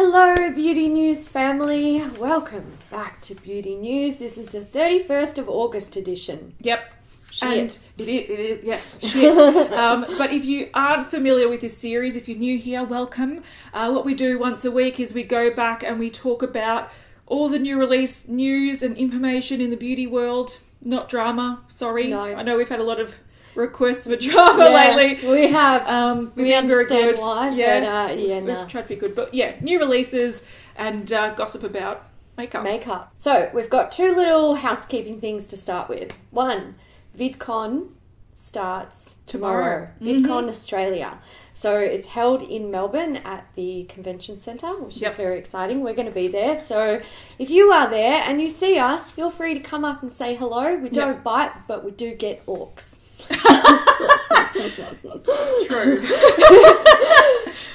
Hello Beauty News family, welcome back to Beauty News. This is the 31st of August edition. Yep. Shit. And it is, yeah, shit. But if you aren't familiar with this series, if you're new here, welcome. What we do once a week is we go back and we talk about all the new release news and information in the beauty world. Not drama, sorry. No. I know we've had a lot of requests for drama lately. We have. We've we been very understand good. why, Yeah, but we've tried to be good. But yeah, new releases and gossip about makeup. Makeup. So we've got two little housekeeping things to start with. One, VidCon starts tomorrow. VidCon Australia. So it's held in Melbourne at the Convention Centre, which is very exciting. We're going to be there. So if you are there and you see us, feel free to come up and say hello. We don't bite, but we do get orcs. True.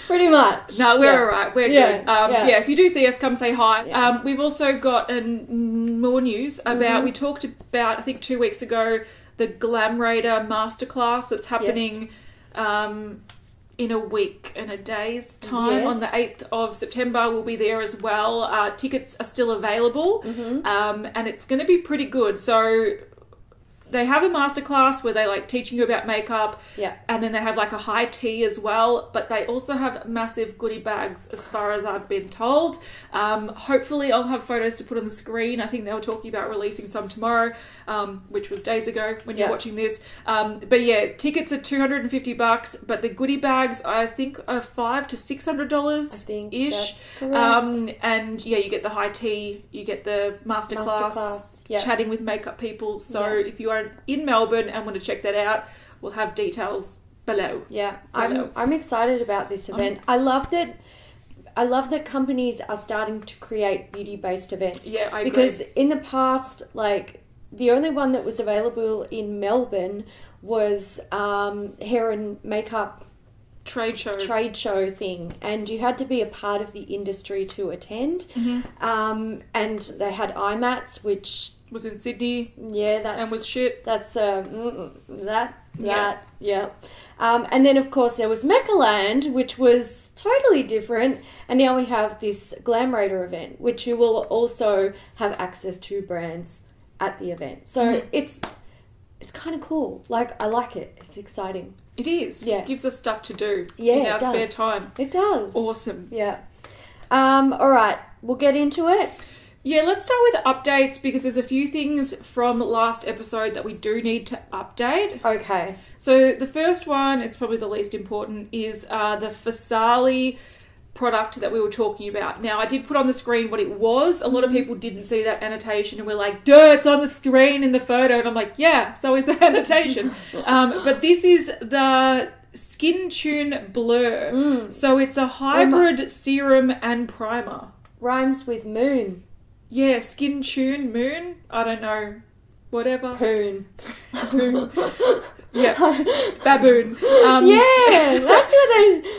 Pretty much. No, we're all right. We're good. Yeah. If you do see us, come say hi. Yeah. We've also got more news about, we talked about, I think 2 weeks ago, the Glam Raider Masterclass that's happening in a week and a day's time. On the 8th of September, we'll be there as well. Tickets are still available, and it's going to be pretty good. So they have a masterclass where they like teaching you about makeup, and then they have like a high tea as well, but they also have massive goodie bags as far as I've been told. Hopefully I'll have photos to put on the screen. I think they were talking about releasing some tomorrow, which was days ago when you're watching this. But yeah, tickets are $250, but the goodie bags I think are $500 to $600 ish. And yeah, you get the high tea, you get the masterclass. Chatting with makeup people. So if you are in Melbourne and want to check that out, we'll have details below. I'm excited about this event. I love that companies are starting to create beauty-based events. Yeah, I agree. Because in the past, like, the only one that was available in Melbourne was hair and makeup trade show thing, and you had to be a part of the industry to attend. And they had IMATs, which was in Sydney, and was shit. That's and then of course there was Mecca, which was totally different, and now we have this Glam Raider event, which you will also have access to brands at the event. So it's kind of cool. Like, I like it. It's exciting. It is. Yeah. It gives us stuff to do in our spare time. It does. Awesome. Yeah. All right. We'll get into it. Yeah, let's start with updates because there's a few things from last episode that we do need to update. Okay. So the first one, it's probably the least important, is the Farsali product that we were talking about. Now, I did put on the screen what it was. A lot of people didn't see that annotation and were like, duh, it's on the screen in the photo. And I'm like, yeah, so is the annotation. But this is the Skintune Blur. So it's a hybrid serum and primer. Rhymes with moon. Yeah, Skintune, moon. I don't know. Whatever. Poon. Yeah, baboon.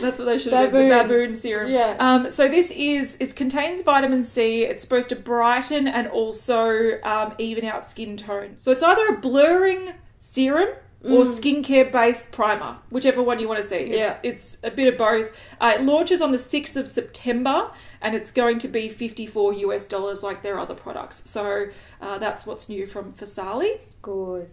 That's what they should have done. The baboon serum. Yeah. So it contains vitamin C. It's supposed to brighten and also even out skin tone. So it's either a blurring serum or skincare based primer, whichever one you want to see. It's a bit of both. It launches on the 6th of September and it's going to be $54 like their other products. So that's what's new from Farsali. Good.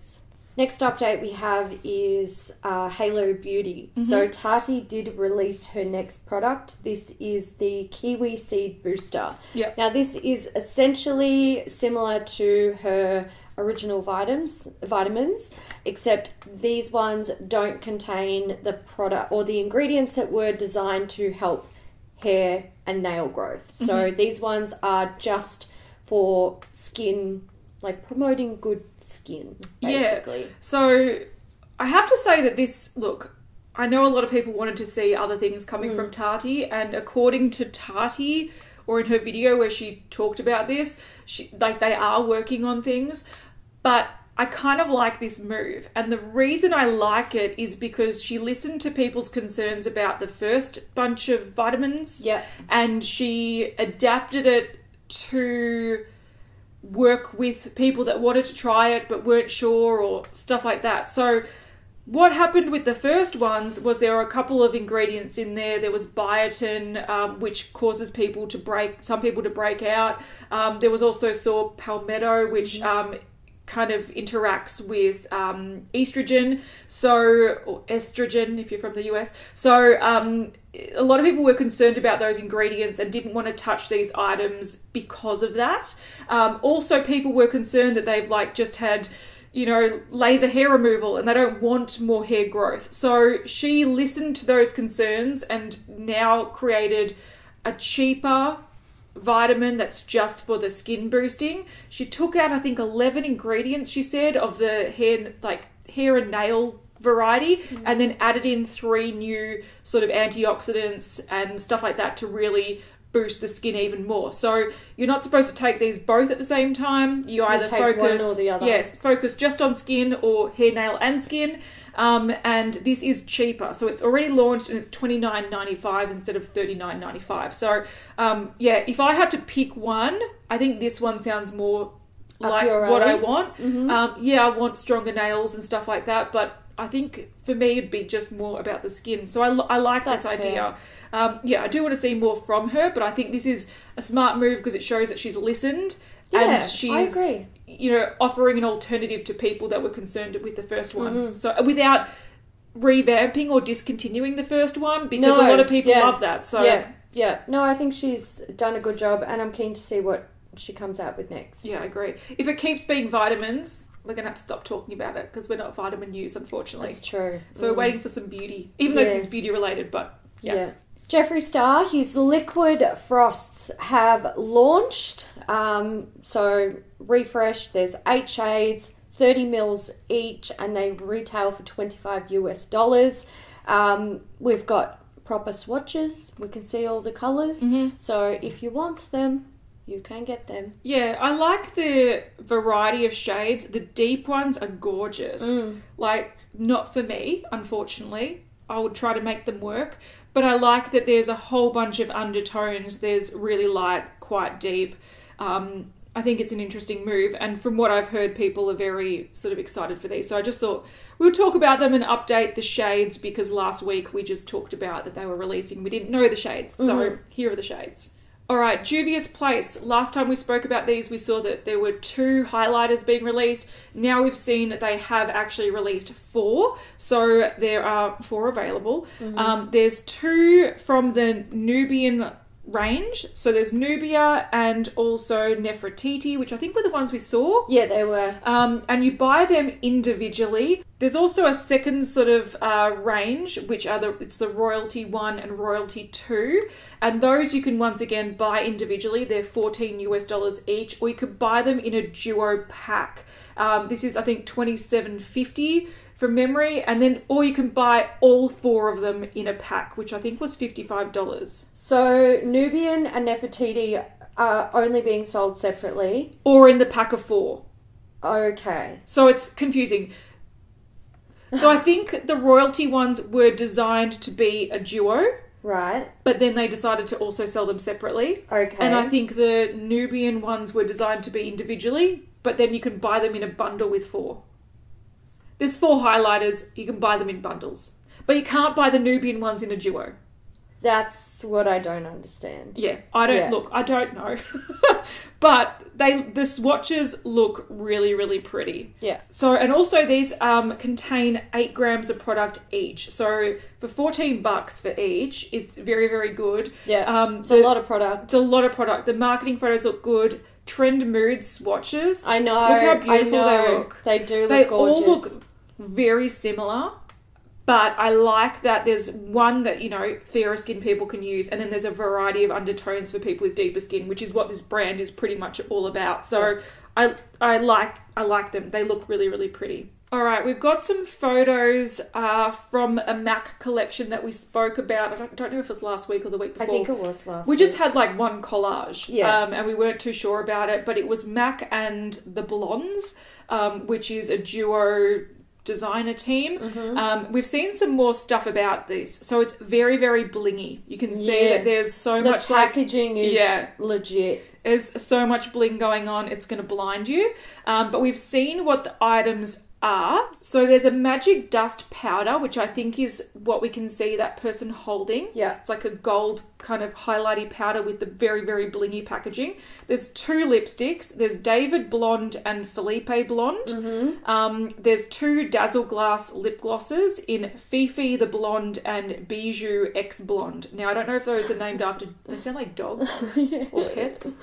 Next update we have is Halo Beauty. So Tarte did release her next product. This is the Kiwi Seed Booster. Yep. Now this is essentially similar to her original vitamins, except these ones don't contain the product or the ingredients that were designed to help hair and nail growth. So these ones are just for skin, like promoting good skin, basically. Yeah. So I have to say that look, I know a lot of people wanted to see other things coming from Tarte, and according to Tarte, or in her video where she talked about this, they are working on things, but I kind of like this move. And the reason I like it is because she listened to people's concerns about the first bunch of vitamins, and she adapted it to work with people that wanted to try it but weren't sure or stuff like that. So what happened with the first ones was there were a couple of ingredients in there. There was biotin, which causes some people to break out. There was also saw palmetto, which kind of interacts with estrogen, or estrogen if you're from the US. So a lot of people were concerned about those ingredients and didn't want to touch these items because of that. Also, people were concerned that they've just had, laser hair removal and they don't want more hair growth. So she listened to those concerns and now created a cheaper vitamin that's just for the skin boosting. She took out, I think, 11 ingredients, she said, of the hair and nail variety, and then added in 3 new sort of antioxidants and stuff like that to really boost the skin even more. So you're not supposed to take these both at the same time. You either focus one or the other. Yes, focus just on skin or hair, nail and skin. And this is cheaper. So it's already launched and it's $29.95 instead of $39.95. So if I had to pick one, I think this one sounds more like what I want. I want stronger nails and stuff like that, but I think for me it'd be just more about the skin. So I like this idea. I do want to see more from her, but I think this is a smart move because it shows that she's listened. Yeah, and she's, I agree. Offering an alternative to people that were concerned with the first one. So without revamping or discontinuing the first one, because a lot of people love that. So No, I think she's done a good job, and I'm keen to see what she comes out with next. Yeah, I agree. If it keeps being vitamins, we're going to have to stop talking about it because we're not vitamin news, unfortunately. That's true. So we're waiting for some beauty, even though this is beauty related, but yeah. Jeffree Star, his liquid frosts have launched. So refresh, there's 8 shades, 30 mils each, and they retail for $25 US. We've got proper swatches. We can see all the colours. So if you want them, you can get them. Yeah, I like the variety of shades. The deep ones are gorgeous. Not for me, unfortunately. I would try to make them work. But I like that there's a whole bunch of undertones. There's really light, quite deep. I think it's an interesting move. And from what I've heard, people are very sort of excited for these. So I just thought we'll talk about them and update the shades because last week we just talked about that they were releasing. We didn't know the shades. So here are the shades. All right, Juvia's Place. Last time we spoke about these, we saw that there were 2 highlighters being released. Now we've seen that they have actually released 4. So there are 4 available. There's 2 from the Nubian range. So there's Nubia and also Nefertiti, which I think were the ones we saw. Yeah, they were. And you buy them individually. There's also a second sort of range, which are it's the Royalty 1 and Royalty 2. And those you can once again buy individually. They're $14 US each, or you could buy them in a duo pack. This is, I think, $27.50 from memory, and then or you can buy all 4 of them in a pack, which I think was $55. So Nubian and Nefertiti are only being sold separately, or in the pack of 4. Okay. So it's confusing. So I think the Royalty ones were designed to be a duo. Right. But then they decided to also sell them separately. Okay. And I think the Nubian ones were designed to be individually, but then you can buy them in a bundle with 4. There's 4 highlighters, you can buy them in bundles. But you can't buy the Nubian ones in a duo. That's what I don't understand. Yeah, I don't know. But the swatches look really, really pretty. Yeah. So, and also these contain 8 grams of product each. So for $14 for each, it's very, very good. Yeah, it's a lot of product. It's a lot of product. The marketing photos look good. Trend mood swatches. I know. Look how beautiful they look. They do look gorgeous. They all look very similar. But I like that there's one that, fairer skin people can use, and then there's a variety of undertones for people with deeper skin, which is what this brand is pretty much all about. So yeah. I like them. They look really, really pretty. All right, we've got some photos from a MAC collection that we spoke about. I don't know if it was last week or the week before. I think it was last week. We just had one collage, yeah. And we weren't too sure about it, but it was MAC and the Blondes, which is a duo designer team. We've seen some more stuff about this, so it's very, very blingy. You can see that there's so much packaging is legit. There's so much bling going on, it's going to blind you. But we've seen what the items are, so there's a magic dust powder, which I think is what we can see that person holding. Yeah. It's like a gold kind of highlighty powder with the very, very blingy packaging. There's 2 lipsticks. There's David Blonde and Felipe Blonde. Mm-hmm. There's 2 Dazzle Glass lip glosses in Fifi the Blonde and Bijou X Blonde. Now, I don't know if those are named after... They sound like dogs or pets.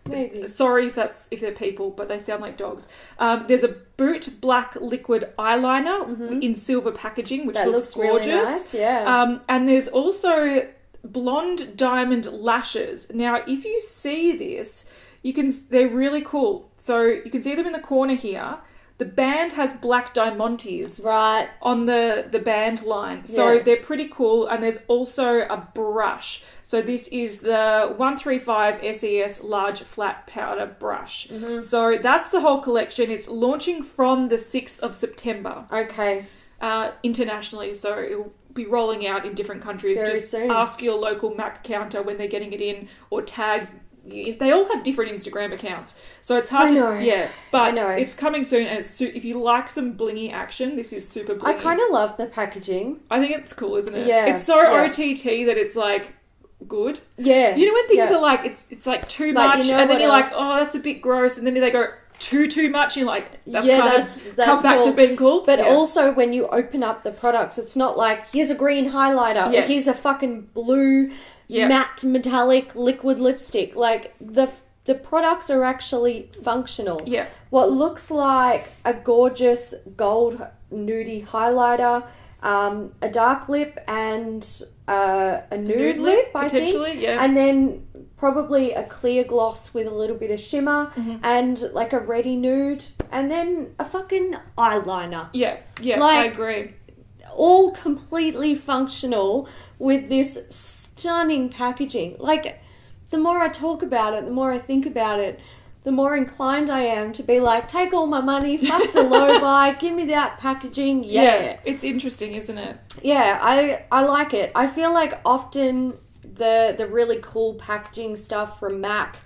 Maybe. Sorry if they're people, but they sound like dogs. There's a Boot Black liquid eyeliner in silver packaging, which looks gorgeous. Really nice, yeah. And there's also blonde diamond lashes. Now, if you see this, they're really cool. So you can see them in the corner here. The band has black diamantes on the band line. So they're pretty cool. And there's also a brush. So this is the 135 SES large flat powder brush. So that's the whole collection. It's launching from the 6th of September. Okay. Internationally. So it'll be rolling out in different countries. Very Just soon. ask your local MAC counter when they're getting it in, or tag. They all have different Instagram accounts, so it's hard but it's coming soon. And if you like some blingy action, this is super blingy. I kind of love the packaging. I think it's cool, isn't it? Yeah, it's so OTT that it's like good. Yeah, you know when things are like it's like too much, and then you're like, oh, that's a bit gross, and then they go too much, and you're like, that's come back to being cool. But also when you open up the products, it's not like, here's a green highlighter, or here's a fucking blue matte metallic liquid lipstick. Like the products are actually functional. Yeah. What looks like a gorgeous gold nudie highlighter, a dark lip, and a nude lip, I think. Yeah. And then probably a clear gloss with a little bit of shimmer, and like a ready nude, and then a fucking eyeliner. Yeah, like, I agree. All completely functional with this stunning packaging. Like, the more I talk about it, the more I think about it, the more inclined I am to be like, take all my money, fuck the low buy, give me that packaging. Yeah, it's interesting, isn't it? Yeah, I like it. I feel like often the really cool packaging stuff from MAC,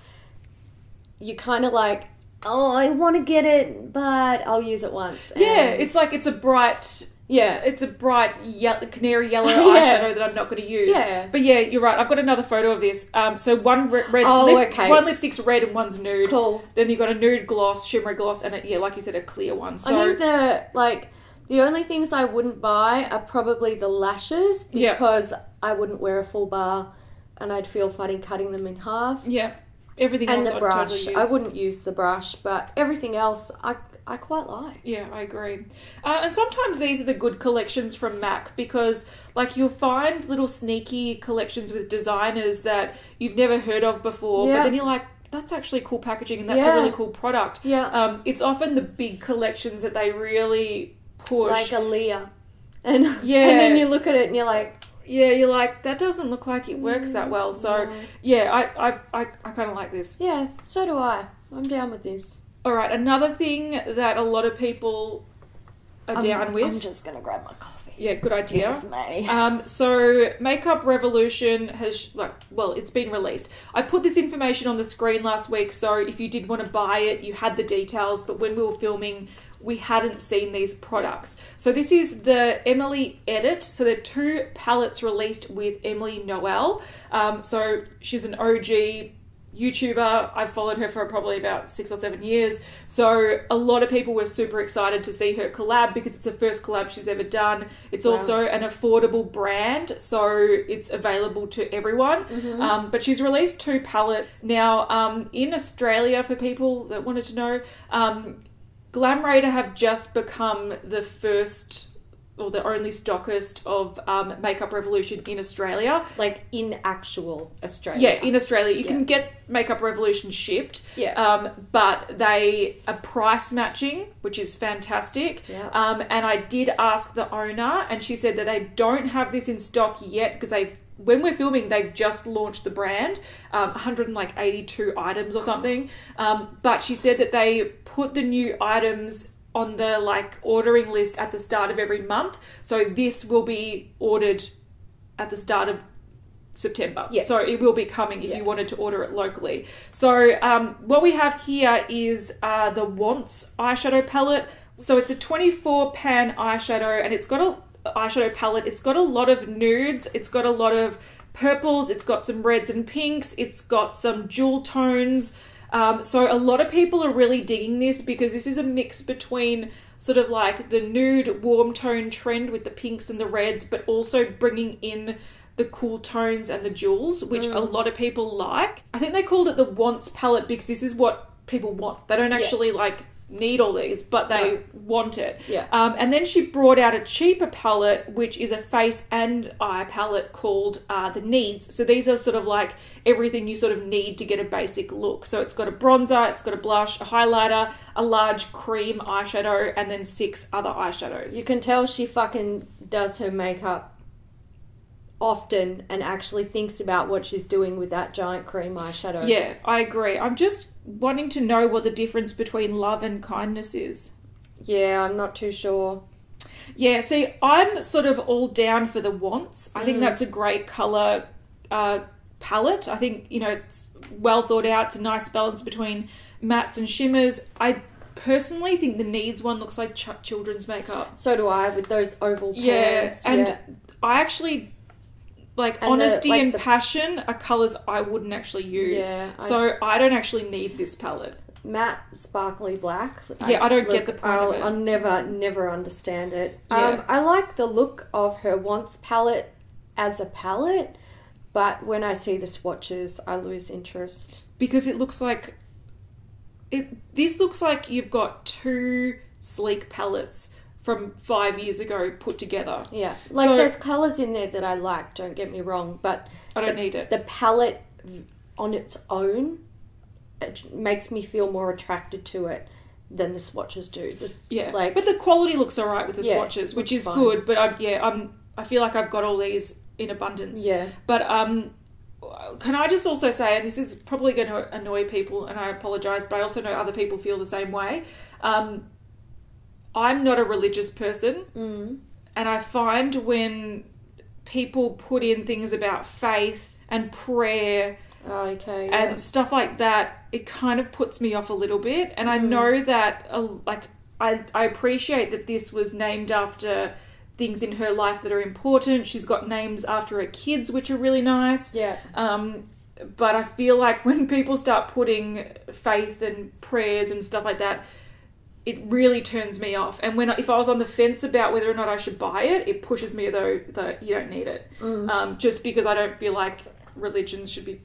you kind of like, oh, I want to get it, but I'll use it once. Yeah, it's like it's a bright canary yellow eyeshadow that I'm not going to use. Yeah. But yeah, you're right. I've got another photo of this. So one red one lipstick's red and one's nude. Cool. Then you've got a nude gloss, shimmery gloss, and like you said, a clear one. So I think the only things I wouldn't buy are probably the lashes, because I wouldn't wear a full bar and I'd feel funny cutting them in half. Yeah. Everything and else the I'd brush. totally use. I wouldn't use the brush, but everything else I quite like. Yeah, I agree. And sometimes these are the good collections from MAC, because like you'll find little sneaky collections with designers that you've never heard of before, but then you're like, that's actually cool packaging and that's a really cool product. Yeah. It's often the big collections that they really push. Like a Leah. And then you look at it and you're like... Yeah, you're like, that doesn't look like it works that well. So, I kind of like this. Yeah, so do I. I'm down with this. All right, another thing that a lot of people are down with. I'm just going to grab my coffee. Yeah, good idea. Yes, mate. So Makeup Revolution has, it's been released. I put this information on the screen last week, so if you did want to buy it, you had the details, but when we were filming, we hadn't seen these products. So this is the Emily Edit. So there are 2 palettes released with Emily Noel. So she's an OG YouTuber. I've followed her for probably about 6 or 7 years. So a lot of people were super excited to see her collab, because it's the first collab she's ever done. It's also an affordable brand, so it's available to everyone. But she's released 2 palettes. Now, in Australia, for people that wanted to know, Glam Raider have just become the first or the only stockist of Makeup Revolution in Australia. Like in actual Australia. Yeah, in Australia. You can get Makeup Revolution shipped. Yeah. But they are price matching, which is fantastic. Yeah. And I did ask the owner, and she said that they don't have this in stock yet, because when we're filming, they've just launched the brand, 182 items or something. But she said that they put the new items on the ordering list at the start of every month. So this will be ordered at the start of September. Yes. So it will be coming if you wanted to order it locally. So what we have here is the Wants eyeshadow palette. So it's a 24 pan eyeshadow, and it's got a eyeshadow palette. It's got a lot of nudes. It's got a lot of purples. It's got some reds and pinks. It's got some jewel tones. So a lot of people are really digging this because this is a mix between sort of like the nude warm tone trend with the pinks and the reds, but also bringing in the cool tones and the jewels, which a lot of people like. I think they called it the wants palette because this is what people want. They don't actually like need all these, but they want it. Yeah. And then she brought out a cheaper palette, which is a face and eye palette called the Needs. So these are sort of like everything you sort of need to get a basic look. So it's got a bronzer, it's got a blush, a highlighter, a large cream eyeshadow, and then 6 other eyeshadows. You can tell she fucking does her makeup often and actually thinks about what she's doing with that giant cream eyeshadow. Yeah, I agree. I'm just wanting to know what the difference between love and kindness is. Yeah, I'm not too sure. Yeah, see, I'm sort of all down for the wants. I think that's a great colour palette. I think, you know, it's well thought out. It's a nice balance between mattes and shimmers. I personally think the Needs one looks like children's makeup. So do I, with those oval pans. Yeah, and I actually... Like, and honesty and passion are colours I wouldn't actually use. Yeah, so I don't actually need this palette. Matte, sparkly black. Yeah, I don't get the point of it. I'll never understand it. Yeah. I like the look of her Wants palette as a palette, but when I see the swatches, I lose interest. Because it looks like... This looks like you've got 2 sleek palettes from 5 years ago put together. Yeah. Like, so, there's colours in there that I like, don't get me wrong, but... I don't need it. The palette on its own, it makes me feel more attracted to it than the swatches do. Like, but the quality looks alright with the swatches, which is fine. Good, but I feel like I've got all these in abundance. Yeah. But can I just also say, and this is probably going to annoy people, and I apologise, but I also know other people feel the same way, I'm not a religious person, and I find when people put in things about faith and prayer and stuff like that, it kind of puts me off a little bit. And I know that, I appreciate that this was named after things in her life that are important. She's got names after her kids, which are really nice. Yeah. But I feel like when people start putting faith and prayers and stuff like that, it really turns me off. And if I was on the fence about whether or not I should buy it, it pushes me though that you don't need it. Just because I don't feel like religions should be...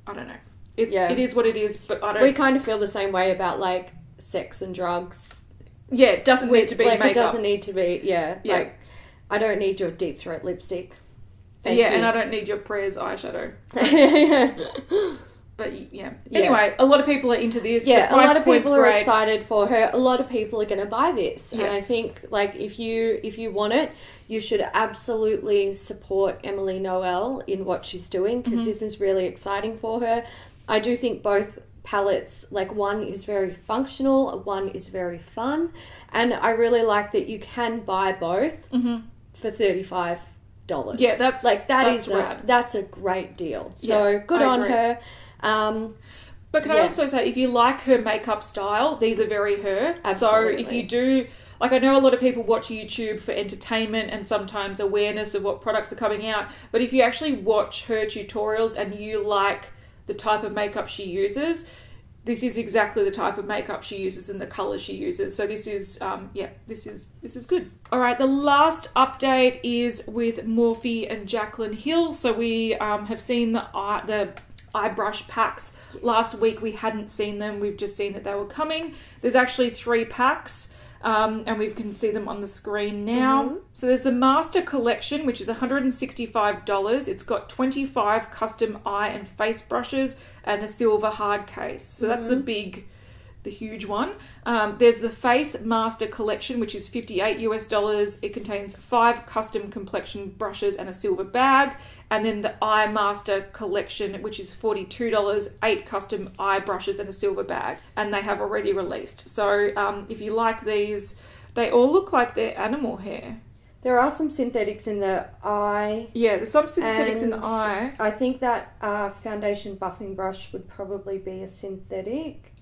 I don't know. It is what it is, but I don't... We kind of feel the same way about, like, sex and drugs. Yeah, it doesn't need to be makeup. It doesn't need to be, like, I don't need your deep throat lipstick. Thank you. And I don't need your prayers eyeshadow. But anyway, a lot of people are into this. Yeah, a lot of people are excited for her. A lot of people are going to buy this. Yes. And I think, like, if you want it, you should absolutely support Emily Noel in what she's doing, because this is really exciting for her. I do think both palettes, like, one is very functional, one is very fun, and I really like that you can buy both for $35. Yeah, that's rad. That's a great deal. So good on her. But can I also say, if you like her makeup style, these are very her. Absolutely. So if you do, like, I know a lot of people watch YouTube for entertainment and sometimes awareness of what products are coming out, but if you actually watch her tutorials and you like the type of makeup she uses, this is exactly the type of makeup she uses and the colours she uses. So this is, this is good. All right, the last update is with Morphe and Jaclyn Hill. So we have seen the eye brush packs. Last week we hadn't seen them. We've just seen that they were coming. There's actually 3 packs. And we can see them on the screen now. So there's the Master Collection, which is $165. It's got 25 custom eye and face brushes and a silver hard case. So that's the huge one. There's the Face Master Collection, which is $58 US. It contains 5 custom complexion brushes and a silver bag. And then the Eye Master Collection, which is $42, 8 custom eye brushes and a silver bag. And they have already released. So if you like these, they all look like they're animal hair. There are some synthetics in the eye. Yeah, there's some synthetics in the eye. I think that foundation buffing brush would probably be a synthetic.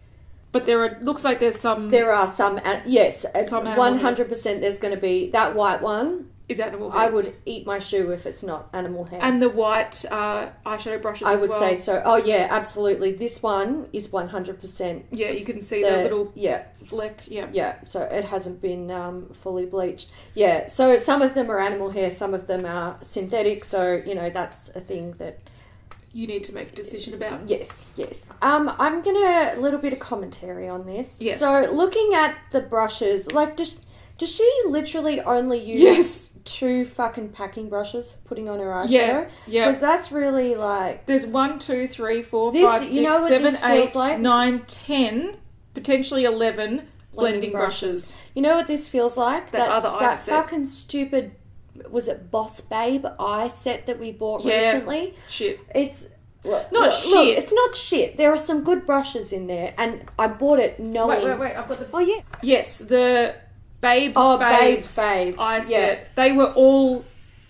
But looks like there's some... There are some, yes, some 100% there's going to be, that white one is animal hair. I would eat my shoe if it's not animal hair. And the white eyeshadow brushes as well. I would say so. Oh, yeah, absolutely. This one is 100%. Yeah, you can see the little fleck. Yeah. Yeah, so it hasn't been fully bleached. Yeah, so some of them are animal hair, some of them are synthetic, so, you know, that's a thing that... You need to make a decision about. Yes. I'm going to... A little bit of commentary on this. Yes. So, looking at the brushes, like, does she literally only use 2 fucking packing brushes putting on her eyeshadow? Yeah. Because that's really like... There's 1, 2, 3, 4, This, 5, 6, you know what 7, this feels 8, like? 9, 10, potentially 11 blending brushes. You know what this feels like? That set. Fucking stupid... Was it Boss Babe eye set that we bought recently? Shit. It's... Look, shit. It's not shit. There are some good brushes in there, and I bought it knowing... Wait. I've got the... Oh, yeah. Yes, the... Babes Babes. I said they were all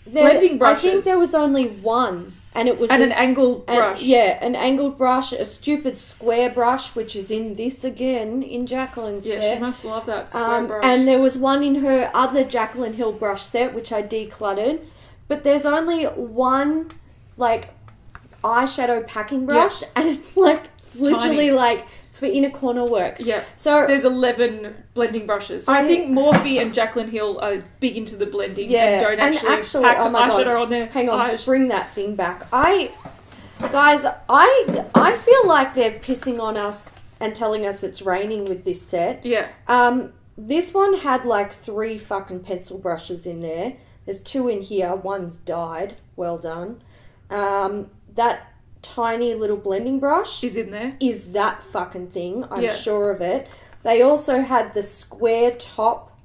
blending brushes. I think there was only one, and it was an angled brush. An angled brush, a stupid square brush, which is in this again in Jaclyn's set. Yeah, she must love that square brush. And there was one in her other Jaclyn Hill brush set, which I decluttered. But there's only one like eyeshadow packing brush, and it's like literally tiny. Like. It's for inner corner work. Yeah. So there's 11 blending brushes. So I think Morphe and Jaclyn Hill are big into the blending and don't actually pack eyeshadow on their Hang on, bring that thing back. Guys, I feel like they're pissing on us and telling us it's raining with this set. Yeah. This one had like 3 fucking pencil brushes in there. There's 2 in here. One's died. Well done. That tiny little blending brush is in there. Is that fucking thing. I'm sure of it. They also had the square top.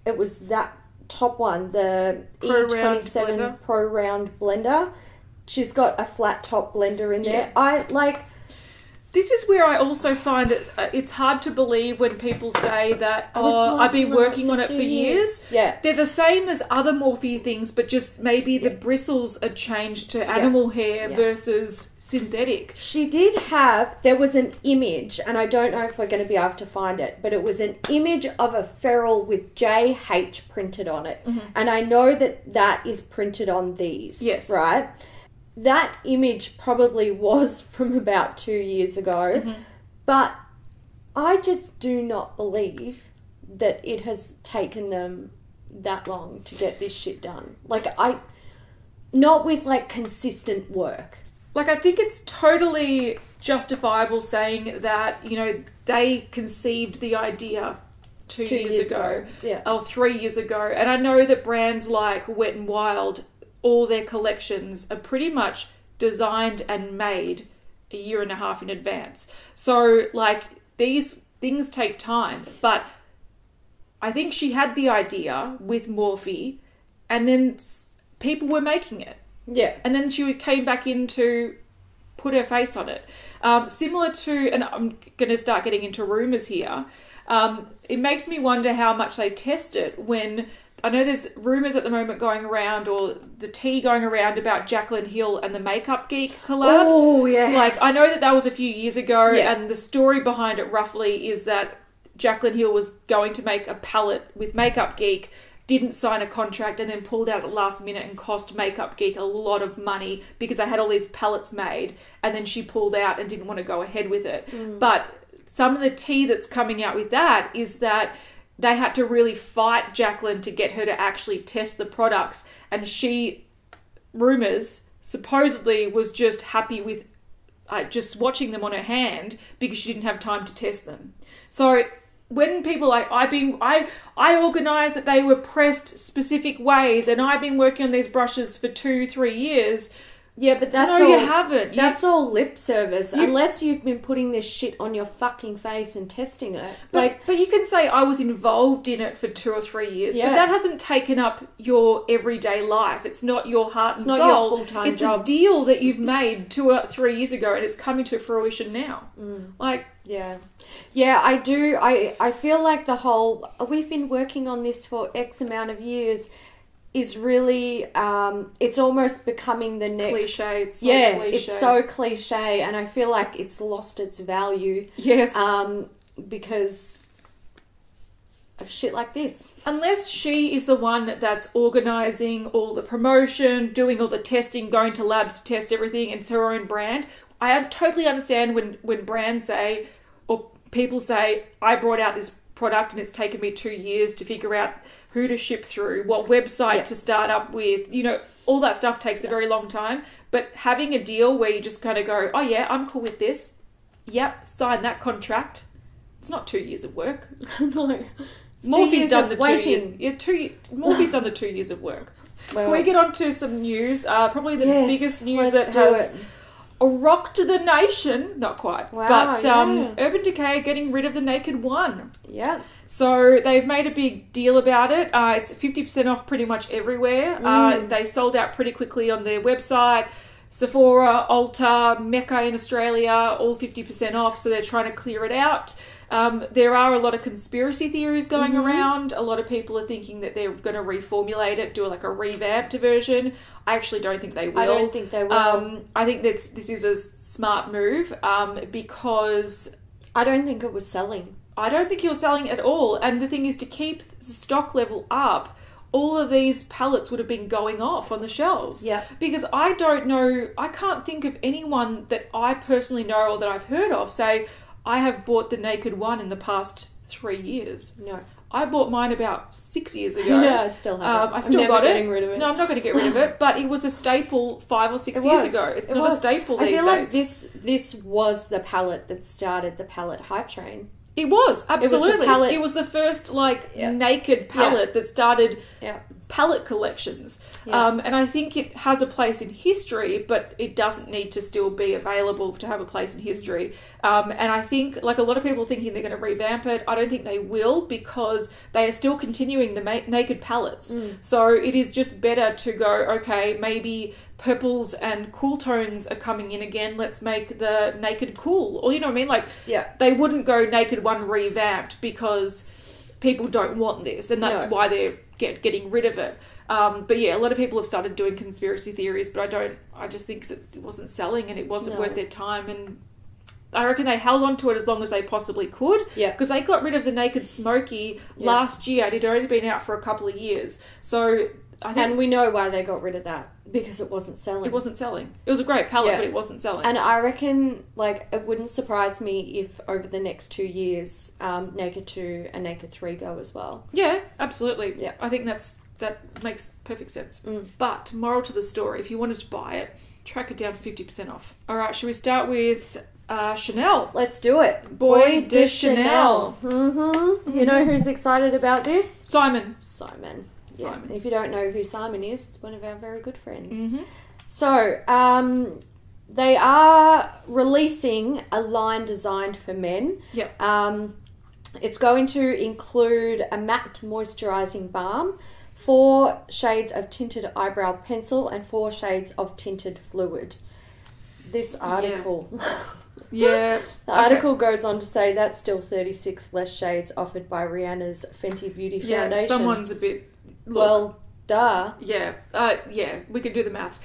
It was that top one, the E27 Pro Round blender. She's got a flat top blender in there. This is where I also find it's hard to believe when people say that, I've been working on it for years. Yeah. They're the same as other Morphe things, but just maybe the bristles are changed to animal hair versus synthetic. She did have, there was an image, and I don't know if we're going to be able to find it, but it was an image of a ferrule with JH printed on it. Mm-hmm. And I know that is printed on these. Yes. Right? That image probably was from about 2 years ago, but I just do not believe that it has taken them that long to get this shit done. Not with consistent work. I think it's totally justifiable saying that, they conceived the idea two years ago. Or 3 years ago. And I know that brands like Wet n Wild, all their collections are pretty much designed and made a year and a half in advance. So, these things take time. But I think she had the idea with Morphe, and then people were making it. Yeah. And then she came back in to put her face on it. Similar to, and I'm going to start getting into rumours here, it makes me wonder how much they test it when... I know there's rumours at the moment going around, or the tea going around about Jaclyn Hill and the Makeup Geek collab. Oh, yeah. I know that was a few years ago, and the story behind it roughly is that Jaclyn Hill was going to make a palette with Makeup Geek, didn't sign a contract, and then pulled out at the last minute and cost Makeup Geek a lot of money because they had all these palettes made, and then she pulled out and didn't want to go ahead with it. But some of the tea that's coming out with that is that they had to really fight Jaclyn to get her to actually test the products. And she, rumours, supposedly was just happy with just watching them on her hand because she didn't have time to test them. So when people I organised that they were pressed specific ways, and I've been working on these brushes for 2-3 years. Yeah, but that's you haven't. That's all lip service. Unless you've been putting this shit on your fucking face and testing it. But you can say I was involved in it for 2 or 3 years. Yeah. But that hasn't taken up your everyday life. It's not your heart and soul. It's not your full-time job. It's a deal that you've made 2 or 3 years ago, and it's coming to fruition now. Yeah. Yeah, I do. I feel like we've been working on this for X amount of years. is really, it's almost becoming the next... Cliche. It's so cliche. It's so cliche, and I feel like it's lost its value. Yes. Because of shit like this. Unless she is the one that's organising all the promotion, doing all the testing, going to labs to test everything, and it's her own brand. I totally understand when brands say, or people say, I brought out this product and it's taken me 2 years to figure out who to ship through, what website to start up with, you know, all that stuff takes a very long time. But having a deal where you just kind of go, oh yeah, I'm cool with this. Yep, sign that contract. It's not 2 years of work. No. Morphe's done the 2 years. Yeah, Morphe's done the 2 years of work. Well, can we get on to some news? Probably the biggest news that has it. rocked the nation. Not quite. Wow, but yeah. Urban Decay are getting rid of the Naked One. Yeah. So they've made a big deal about it. It's 50% off pretty much everywhere. They sold out pretty quickly on their website. Sephora, Ulta, Mecca in Australia, all 50% off. So they're trying to clear it out. There are a lot of conspiracy theories going around. A lot of people are thinking that they're going to reformulate it, do like a revamped version. I actually don't think they will. I don't think they will. I think this is a smart move because... I don't think it was selling. I don't think he was selling at all. And the thing is, to keep the stock level up, all of these palettes would have been going off on the shelves. Yeah. Because I don't know, I can't think of anyone that I personally know or that I've heard of say, I have bought the Naked One in the past 3 years. No. I bought mine about 6 years ago. Yeah, I still have it. I still got it. I'm never getting rid of it. No, I'm not going to get rid of it. But it was a staple 5 or 6 years ago. It's not a staple these days. I feel like this was the palette that started the palette hype train. It was, absolutely. It was the first, naked palette that started palette collections. Yeah. And I think it has a place in history, but it doesn't need to still be available to have a place in history. And I think, like a lot of people thinking they're going to revamp it, I don't think they will because they are still continuing the naked palettes. So it is just better to go, okay, maybe purples and cool tones are coming in again. Let's make the Naked cool. Or you know what I mean? Like, they wouldn't go Naked One revamped because people don't want this. And that's why they're getting rid of it. But yeah, a lot of people have started doing conspiracy theories, but I just think that it wasn't selling and it wasn't worth their time. And I reckon they held on to it as long as they possibly could. Yeah. Because they got rid of the Naked Smoky last year and it had only been out for a couple of years. So I think... And we know why they got rid of that. Because it wasn't selling. It wasn't selling. It was a great palette, but it wasn't selling. And I reckon, it wouldn't surprise me if over the next 2 years, Naked 2 and Naked 3 go as well. Yeah, absolutely. Yeah. I think that makes perfect sense. But, moral to the story, if you wanted to buy it, track it down to 50% off. All right, should we start with Chanel? Let's do it. Boy de Chanel. You know who's excited about this? Simon. Yeah. If you don't know who Simon is, it's one of our very good friends. So, they are releasing a line designed for men. Yep. It's going to include a matte moisturising balm, 4 shades of tinted eyebrow pencil, and 4 shades of tinted fluid. This article... Yeah. The article goes on to say that's still 36 less shades offered by Rihanna's Fenty Beauty Foundation. Yeah, someone's a bit... Look, well, duh. Yeah, we can do the maths.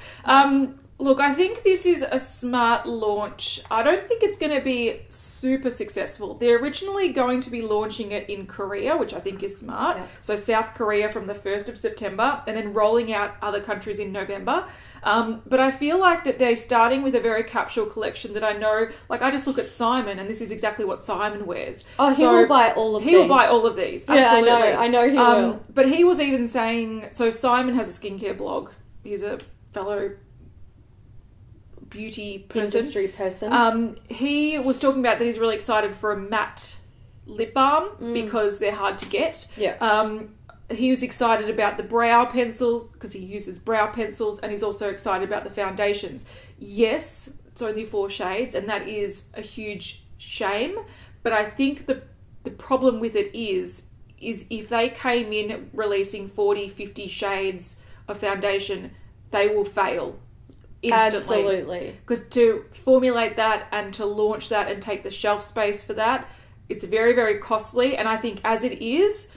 Look, I think this is a smart launch. I don't think it's going to be super successful. They're originally going to be launching it in Korea, which I think is smart. Yeah. So South Korea from the 1st of September and then rolling out other countries in November. But I feel like that they're starting with a very capsule collection that I know, I just look at Simon and this is exactly what Simon wears. Oh, he will buy all of these. He will buy all of these. Absolutely. Yeah, I know he will. But he was even saying, so Simon has a skincare blog. He's a fellow beauty person. Industry person. He was talking about that he's really excited for a matte lip balm because they're hard to get. Yeah. He was excited about the brow pencils because he uses brow pencils, and he's also excited about the foundations. Yes, it's only 4 shades, and that is a huge shame. But I think the problem with it is if they came in releasing 40, 50 shades of foundation, they will fail instantly. Absolutely. Because to formulate that and to launch that and take the shelf space for that, it's very, very costly. And I think as it is,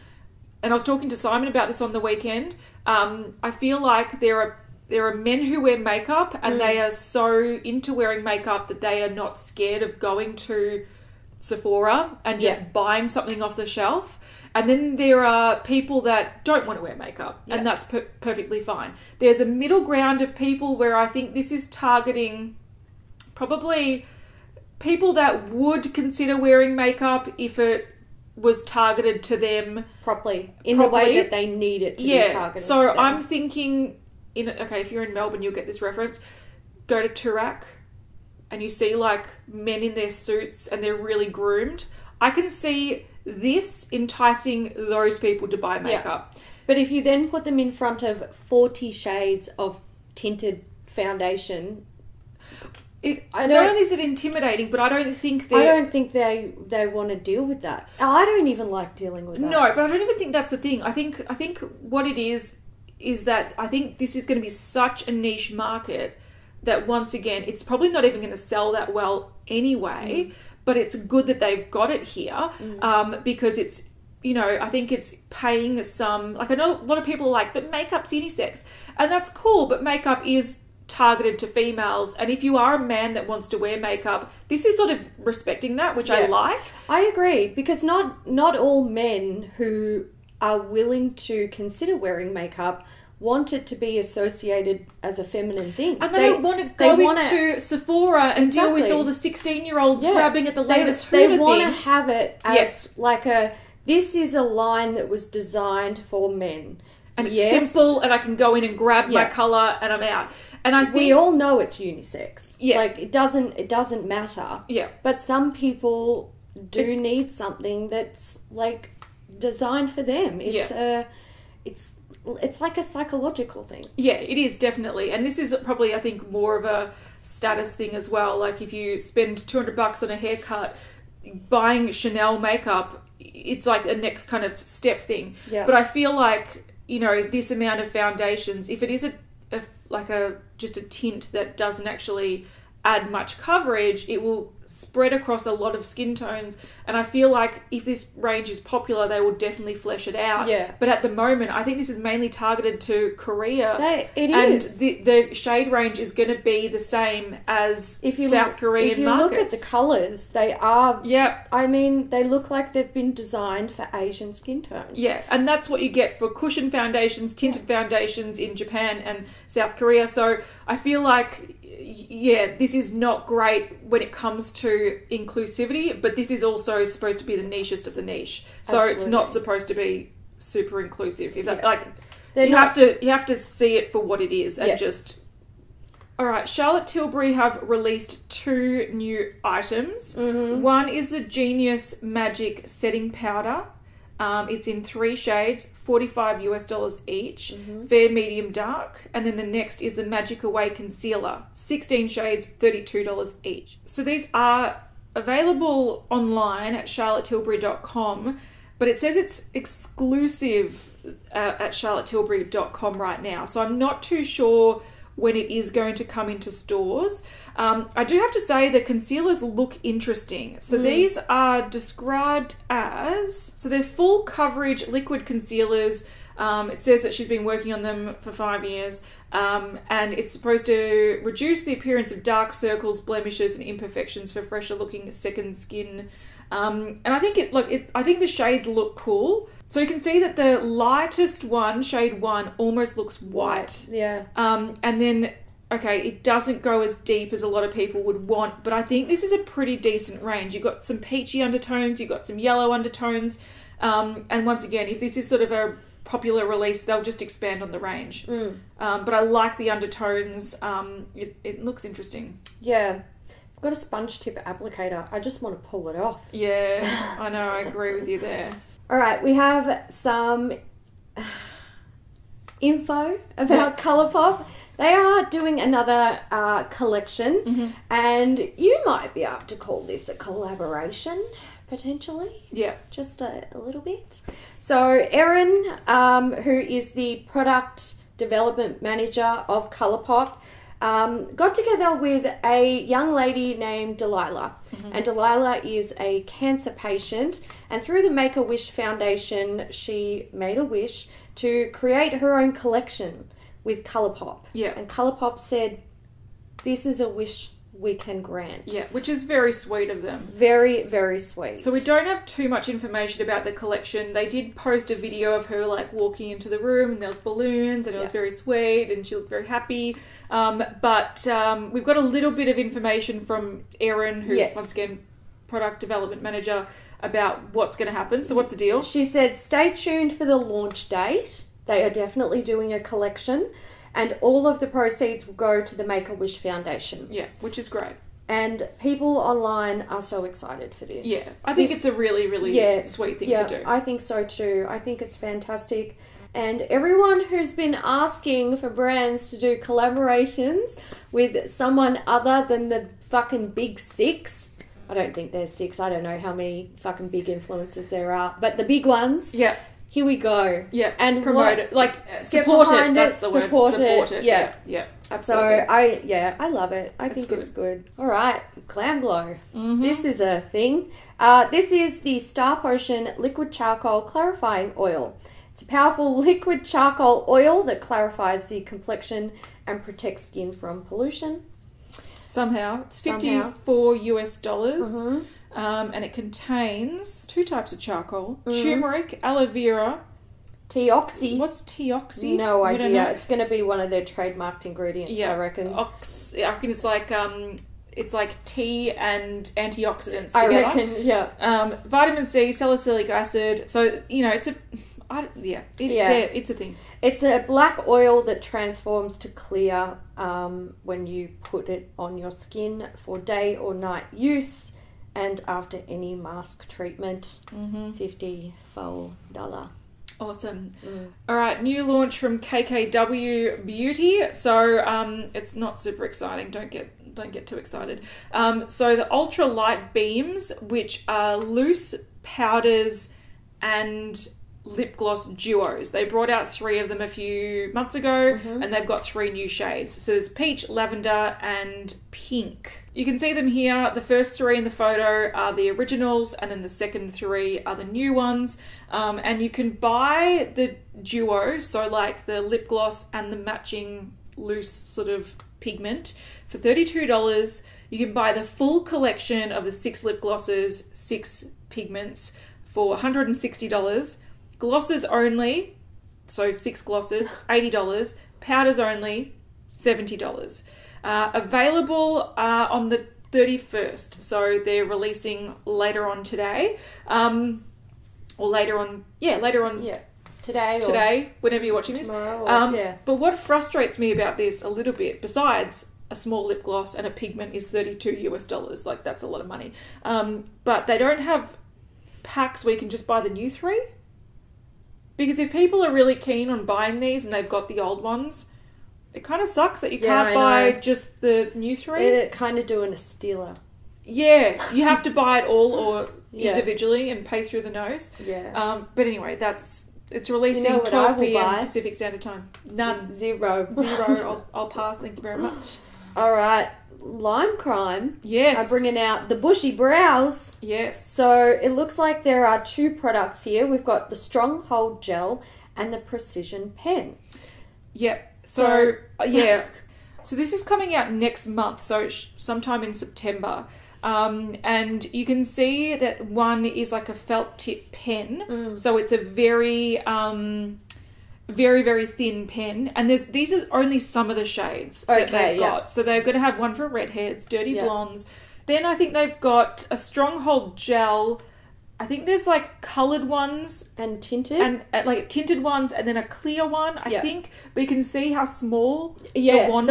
and I was talking to Simon about this on the weekend, I feel like there are men who wear makeup and they are so into wearing makeup that they are not scared of going to Sephora and just buying something off the shelf. And then there are people that don't want to wear makeup, and that's perfectly fine. There's a middle ground of people where I think this is targeting probably people that would consider wearing makeup if it was targeted to them properly, in the way that they need it to be targeted so to them. I'm thinking, if you're in Melbourne, you'll get this reference. Go to Turak and you see like men in their suits and they're really groomed. I can see this enticing those people to buy makeup. Yeah. But if you then put them in front of 40 shades of tinted foundation, not only is it intimidating, but I don't think they want to deal with that. I don't even like dealing with that. No, but I don't even think that's the thing. I think what it is that I think this is going to be such a niche market that once again, it's probably not even going to sell that well anyway, but it's good that they've got it here because it's, I think it's paying some, like I know a lot of people are like, but makeup's unisex. And that's cool, but makeup is targeted to females. And if you are a man that wants to wear makeup, this is sort of respecting that, which I like. I agree, because not all men who are willing to consider wearing makeup want it to be associated as a feminine thing. And they don't want to go into Sephora and deal with all the 16-year-olds grabbing at the latest Huda thing. They want to have it as like this is a line that was designed for men. And it's simple, and I can go in and grab my colour and I'm out. And I think we all know it's unisex. Yeah. Like it doesn't matter. Yeah. But some people do need something that's like designed for them. It's like a psychological thing. Yeah, it is, definitely. And this is probably, I think, more of a status thing as well. Like if you spend $200 on a haircut, buying Chanel makeup, it's like a next kind of step thing. Yeah. But I feel like, this amount of foundations, if it is just a tint that doesn't actually add much coverage, it will spread across a lot of skin tones. And I feel like if this range is popular, they will definitely flesh it out. Yeah. But at the moment, I think this is mainly targeted to Korea. It and is. The shade range is going to be the same as South Korean markets. Look at the colours, they are... Yeah. I mean, they look like they've been designed for Asian skin tones. Yeah, and that's what you get for cushion foundations, tinted foundations in Japan and South Korea. So I feel like, this is not great when it comes to inclusivity, but this is also supposed to be the nichest of the niche. So It's not supposed to be super inclusive. If that you have to see it for what it is and just. All right, Charlotte Tilbury have released 2 new items. Mm-hmm. One is the Genius Magic Setting Powder. It's in 3 shades, $45 each, fair, medium, dark. And then the next is the Magic Away Concealer, 16 shades, $32 each. So these are available online at charlottetilbury.com, but it says it's exclusive at charlottetilbury.com right now. So I'm not too sure when it is going to come into stores. I do have to say the concealers look interesting. So these are described as... So they're full coverage liquid concealers. It says that she's been working on them for 5 years. And it's supposed to reduce the appearance of dark circles, blemishes and imperfections for fresher looking second skin. And I think I think the shades look cool. So you can see that the lightest one, shade 1, almost looks white. Yeah. And then, it doesn't go as deep as a lot of people would want, but I think this is a pretty decent range. You've got some peachy undertones, you've got some yellow undertones. And once again, if this is sort of a popular release, they'll just expand on the range. But I like the undertones. It looks interesting. Yeah. I've got a sponge tip applicator. I just want to pull it off. Yeah, I know. I agree with you there. All right, we have some info about Colourpop. They are doing another collection, and you might be able to call this a collaboration, potentially. Yeah. Just a little bit. So Erin, who is the product development manager of Colourpop, got together with a young lady named Delilah. And Delilah is a cancer patient. And through the Make-A-Wish Foundation, she made a wish to create her own collection with Colourpop. Yeah. And Colourpop said, this is a wish we can grant. Yeah, which is very sweet of them. Very, very sweet. So we don't have too much information about the collection. They did post a video of her like walking into the room and there was balloons and it was very sweet and she looked very happy. But we've got a little bit of information from Erin, who once again, product development manager, about what's going to happen. So what's the deal? She said, stay tuned for the launch date. They are definitely doing a collection. And all of the proceeds will go to the Make-A-Wish Foundation. Yeah, which is great. And people online are so excited for this. Yeah, I think it's a really, really sweet thing to do. I think so too. I think it's fantastic. And everyone who's been asking for brands to do collaborations with someone other than the fucking big six. I don't think there's six. I don't know how many fucking big influencers there are. But the big ones. Yeah. Here we go. Yeah, and promote it. Like, support it. That's the word. Support it. Yeah. Yeah, absolutely. So, I love it. I think it's good. All right, Glam Glow. This is a thing. This is the Starpotion Liquid Charcoal Clarifying Oil. It's a powerful liquid charcoal oil that clarifies the complexion and protects skin from pollution. Somehow. It's $54 US. And it contains 2 types of charcoal: turmeric, aloe vera, teoxy. What's teoxy? No idea. It's going to be one of their trademarked ingredients. I reckon. I reckon it's like tea and antioxidants together. I reckon. Yeah. Vitamin C, salicylic acid. So it's a. It's a thing. It's a black oil that transforms to clear when you put it on your skin for day or night use. And after any mask treatment, $54. Awesome. All right, new launch from KKW Beauty. So it's not super exciting. Don't get too excited. So the Ultra Light Beams, which are loose powders and lip gloss duos. They brought out 3 of them a few months ago, and they've got 3 new shades. So there's peach, lavender, and pink. You can see them here. The first 3 in the photo are the originals, and then the second 3 are the new ones. And you can buy the duo, so like the lip gloss and the matching loose sort of pigment, for $32. You can buy the full collection of the 6 lip glosses, 6 pigments for $160. Glosses only, so 6 glosses, $80. Powders only, $70. Available on the 31st, so they're releasing later on today, or later on, today, whenever you're watching this. But what frustrates me about this a little bit, besides a small lip gloss and a pigment, is $32 US. Like, that's a lot of money. But they don't have packs where you can just buy the new 3. Because if people are really keen on buying these and they've got the old ones, it kind of sucks that you can't buy just the new 3. They're kind of doing a Stila. Yeah, you have to buy it all or individually and pay through the nose. Yeah. But anyway, it's releasing 12 p.m. Pacific Standard Time. None. Zero. I'll pass. Thank you very much. All right. Lime Crime. Yes. Are bringing out the Bushy Brows. Yes. So it looks like there are 2 products here. We've got the Stronghold Gel and the Precision Pen. Yep. So So this is coming out next month, so sometime in September. And you can see that one is like a felt tip pen. So it's a very, very, very thin pen. And these are only some of the shades that they've got. So they're going to have one for redheads, dirty blondes. Then I think they've got a Stronghold Gel. I think there's like coloured ones and tinted, and like tinted ones, and then a clear one. I think, but you can see how small the wand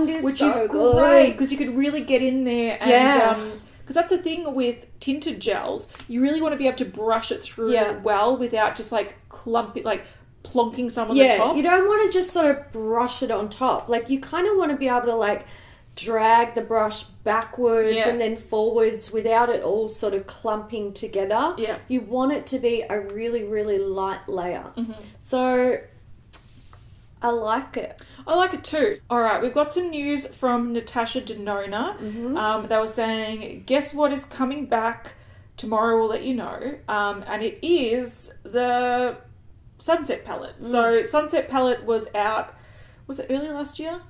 is, which is great because you could really get in there. And because that's the thing with tinted gels, you really want to be able to brush it through well without just like plonking some on the top. You don't want to just sort of brush it on top. Like you kind of want to be able to like drag the brush backwards and then forwards without it all sort of clumping together. You want it to be a really, really light layer. So I like it. I like it too. All right, we've got some news from Natasha Denona. They were saying, guess what is coming back? Tomorrow we'll let you know. And it is the Sunset palette. So Sunset palette was out, was it early last year?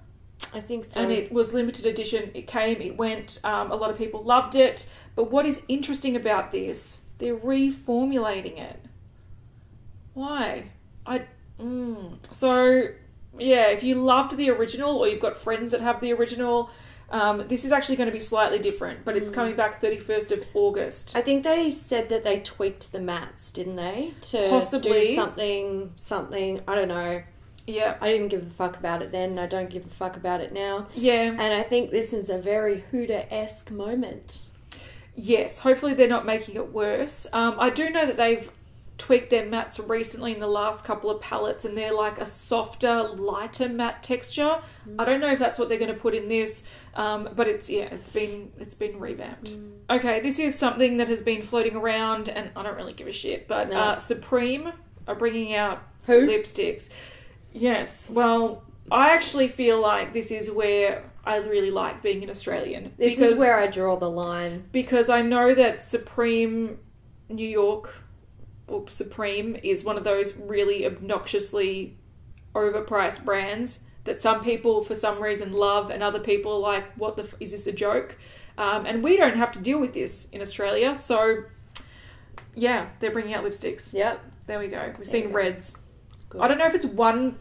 I think so. And it was limited edition. It came, it went. A lot of people loved it. But what is interesting about this, they're reformulating it. Why? So, yeah, if you loved the original or you've got friends that have the original, this is actually going to be slightly different. But it's coming back 31st of August. I think they said that they tweaked the mattes, didn't they? To Possibly. do something, I don't know. Yeah. I didn't give a fuck about it then. I don't give a fuck about it now. Yeah. And I think this is a very Huda-esque moment. Yes. Hopefully they're not making it worse. I do know that they've tweaked their mattes recently in the last couple of palettes, and they're like a softer, lighter matte texture. I don't know if that's what they're going to put in this, but it's been revamped. Okay, this is something that has been floating around, and I don't really give a shit. But Supreme are bringing out lipsticks. Yes, well, I actually feel like this is where I really like being an Australian. This is where I draw the line. Because I know that Supreme New York, or Supreme, is one of those really obnoxiously overpriced brands that some people for some reason love and other people are like, what the is this a joke? And we don't have to deal with this in Australia. So, yeah, they're bringing out lipsticks. Yep. There we go. We've seen reds. Good. I don't know if it's one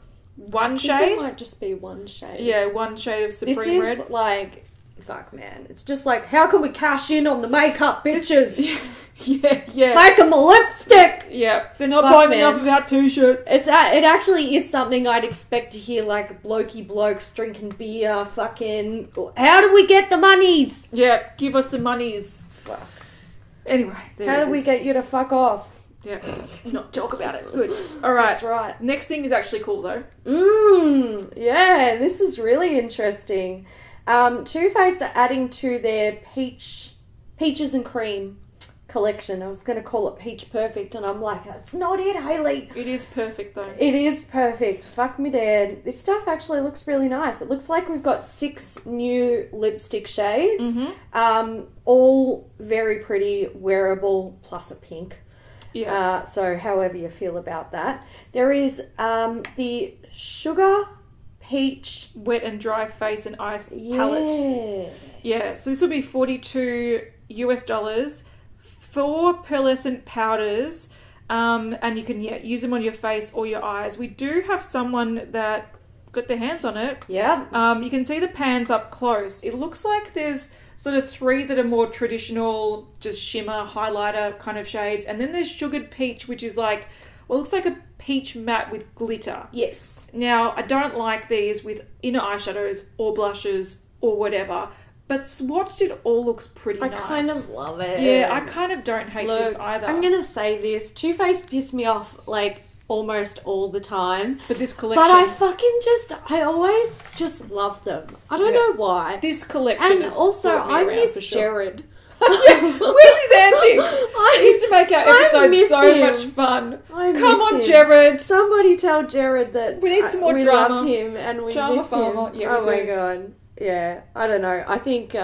shade. It might just be one shade. Yeah, one shade of Supreme red. This is like, fuck man. It's just like, how can we cash in on the makeup, bitches? Yeah. Make them a lipstick! Yeah, they're not buying enough of our t-shirts. It actually is something I'd expect to hear, like, blokey blokes drinking beer, fucking, how do we get the monies? Yeah, give us the monies. Fuck. Anyway, how do we get you to fuck off? Yeah, not talk about it. Good. All right. That's right. Next thing is actually cool, though. Yeah, this is really interesting. Too Faced are adding to their peaches and cream collection. I was going to call it Peach Perfect, and I'm like, that's not it, Hayley. It is perfect, though. It is perfect. Fuck me, Dad. This stuff actually looks really nice. It looks like we've got 6 new lipstick shades. All very pretty, wearable, plus a pink. Yeah. So however you feel about that. There is the Sugar Peach Wet and Dry Face and Ice palette. Yeah, so this will be $42 US, 4 pearlescent powders, and you can use them on your face or your eyes. We do have someone that got their hands on it. Yeah. You can see the pans up close. It looks like there's sort of 3 that are more traditional, just shimmer, highlighter kind of shades. And then there's Sugared Peach, which is like, well, it looks like a peach matte with glitter. Yes. Now, I don't like these with inner eyeshadows or blushes or whatever, but swatched it all looks pretty nice. I kind of love it. Yeah, I kind of don't hate this either. I'm going to say this. Too Faced pissed me off, like, almost all the time. But this collection... But I always just love them. I don't know why. This collection and also, I miss Jared. Jared. Where's his antics? He used to make our episodes so much fun. Come on, Jared. Somebody tell Jared that we need some more we drama. Love him and we drama miss him. Yeah, oh my god. Yeah, I don't know. I think,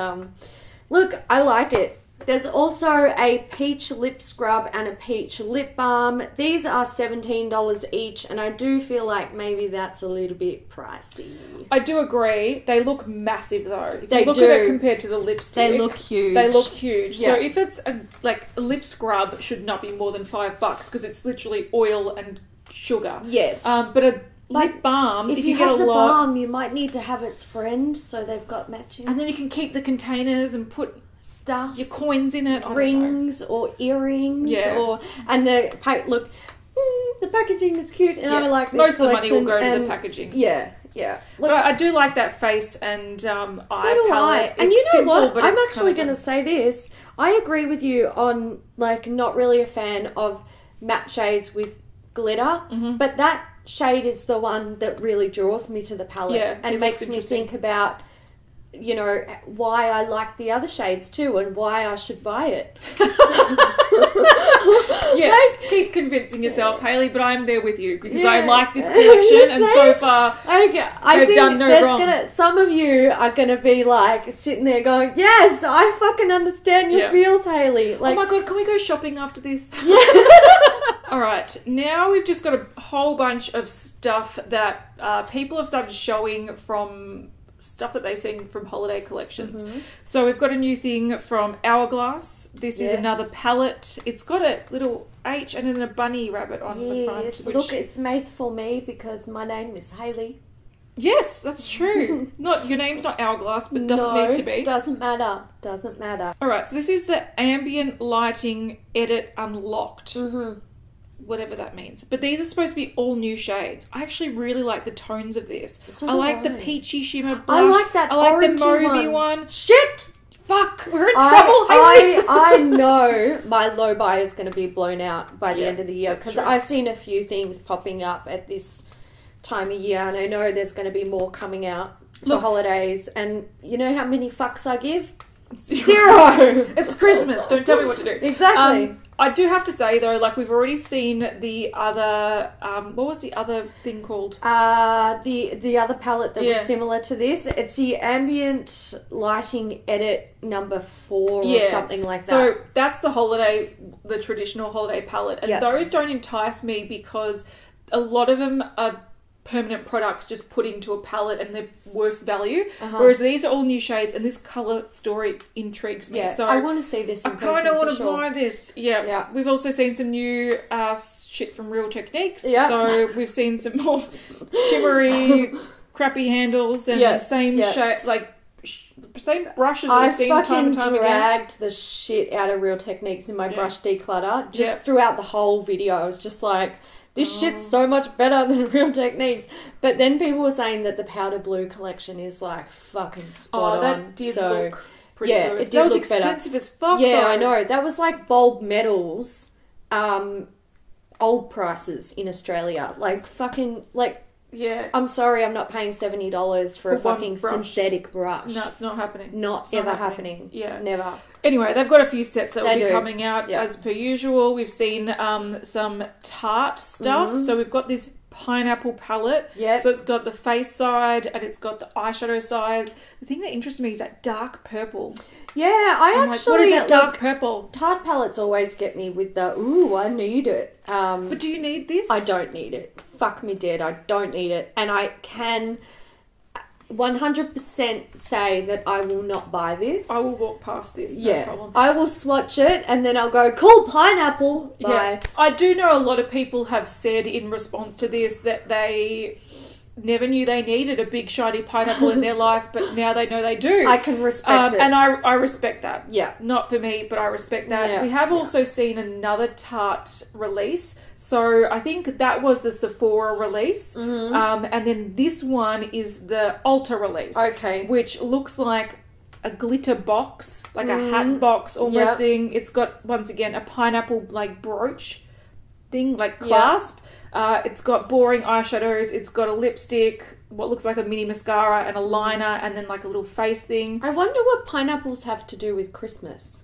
look, I like it. There's also a peach lip scrub and a peach lip balm. These are $17 each, and I do feel like maybe that's a little bit pricey. I do agree. They look massive though. If they you look at it compared to the lipstick, they look huge. They look huge. Yeah. So if it's a lip scrub, should not be more than $5 because it's literally oil and sugar. Yes. But a lip balm, if you have the balm, you might need to have its friend, so they've got matching. And then you can keep the containers and put stuff, your coins in it, rings or earrings, and the packaging is cute, and I like this most collection. of the money will go to the packaging. Yeah. Look, but I do like that face and eye palette. And you know simple, what? I'm actually going to say this. I agree with you on not really a fan of matte shades with glitter, but that shade is the one that really draws me to the palette and makes me think about you know, why I like the other shades too and why I should buy it. Yes, keep convincing yourself, Hayley, but I'm there with you because I like this collection and so far they've done no wrong. Some of you are going to be like sitting there going, yes, I fucking understand your feels, Hayley. Like, oh my God, can we go shopping after this? All right, now we've just got a whole bunch of stuff that people have started showing from stuff that they've seen from holiday collections. So we've got a new thing from Hourglass. This is another palette. It's got a little H and then a bunny rabbit on the front. Look, it's made for me because my name is Hayley. Yes, that's true. Not your name's not Hourglass, but doesn't need to be. Doesn't matter. Doesn't matter. All right, so this is the Ambient Lighting Edit Unlocked. Whatever that means. But these are supposed to be all new shades. I actually really like the tones of this. So I like the peachy shimmer blush. I like that orangey the mauvey one. Shit! Fuck, we're in trouble, Hayley. I know my low buy is going to be blown out by the end of the year because I've seen a few things popping up at this time of year and I know there's going to be more coming out for holidays. And you know how many fucks I give? Zero. It's Christmas. Don't tell me what to do. Exactly. I do have to say though, like we've already seen the other. What was the other thing called? The other palette that was similar to this. It's the Ambient Lighting Edit number 4 or something like that. So that's the traditional holiday palette, and those don't entice me because a lot of them are permanent products just put into a palette and they're worse value, whereas these are all new shades and this colour story intrigues me. So I want to see this in person. I kind of want to buy this. We've also seen some new shit from Real Techniques, so we've seen some more shimmery crappy handles and the same shade, like same brushes that we've seen time and time again. I dragged the shit out of Real Techniques in my brush declutter just throughout the whole video. I was just like, this shit's so much better than Real Techniques. But then people were saying that the powder blue collection is like fucking spot on. That did look pretty good. It did look better. That was expensive as fuck though. I know. That was like Bulb Metals old prices in Australia. Like fucking like I'm sorry, I'm not paying $70 for a fucking synthetic brush. No, it's not happening. Not ever happening. Yeah. Never. Anyway, they've got a few sets that will be coming out as per usual. We've seen some Tarte stuff. So we've got this pineapple palette. So it's got the face side and it's got the eyeshadow side. The thing that interests me is that dark purple. Yeah, I'm actually... what is that dark purple? Tarte palettes always get me with the, ooh, I need it. But do you need this? I don't need it. Fuck me dead. I don't need it. And I can 100% say that I will not buy this. I will walk past this, no problem. I will swatch it and then I'll go, cool, pineapple. Bye. Yeah. I do know a lot of people have said in response to this that they never knew they needed a big shiny pineapple in their life, but now they know they do. I can respect it. And I respect that. Yeah. Not for me, but I respect that. Yeah. We have also seen another Tarte release. So I think that was the Sephora release. And then this one is the Ulta release. Okay. Which looks like a glitter box, like a hat box almost thing. It's got, once again, a pineapple like brooch thing, like clasp. It's got boring eyeshadows. It's got a lipstick, what looks like a mini mascara and a liner, and then like a little face thing. I wonder what pineapples have to do with Christmas.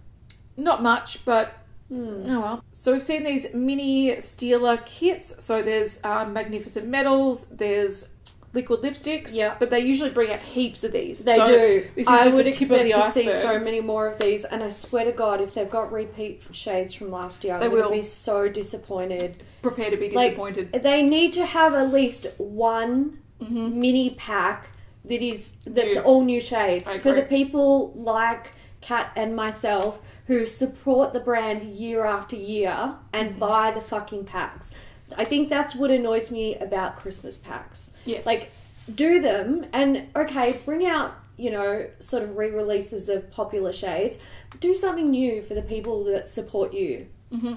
Not much, but oh well. So we've seen these mini Stila kits. So there's Magnificent Metals, there's liquid lipsticks, but they usually bring out heaps of these. They do. This is just would a tip of the expect to iceberg. see so many more of these, and I swear to God, if they've got repeat shades from last year, I'm going to be so disappointed. Prepare to be disappointed. Like, they need to have at least one mini pack that's all new shades for the people like Kat and myself who support the brand year after year and buy the fucking packs. I think that's what annoys me about Christmas packs. Yes. Like, do them and, okay, bring out, you know, sort of re-releases of popular shades. Do something new for the people that support you.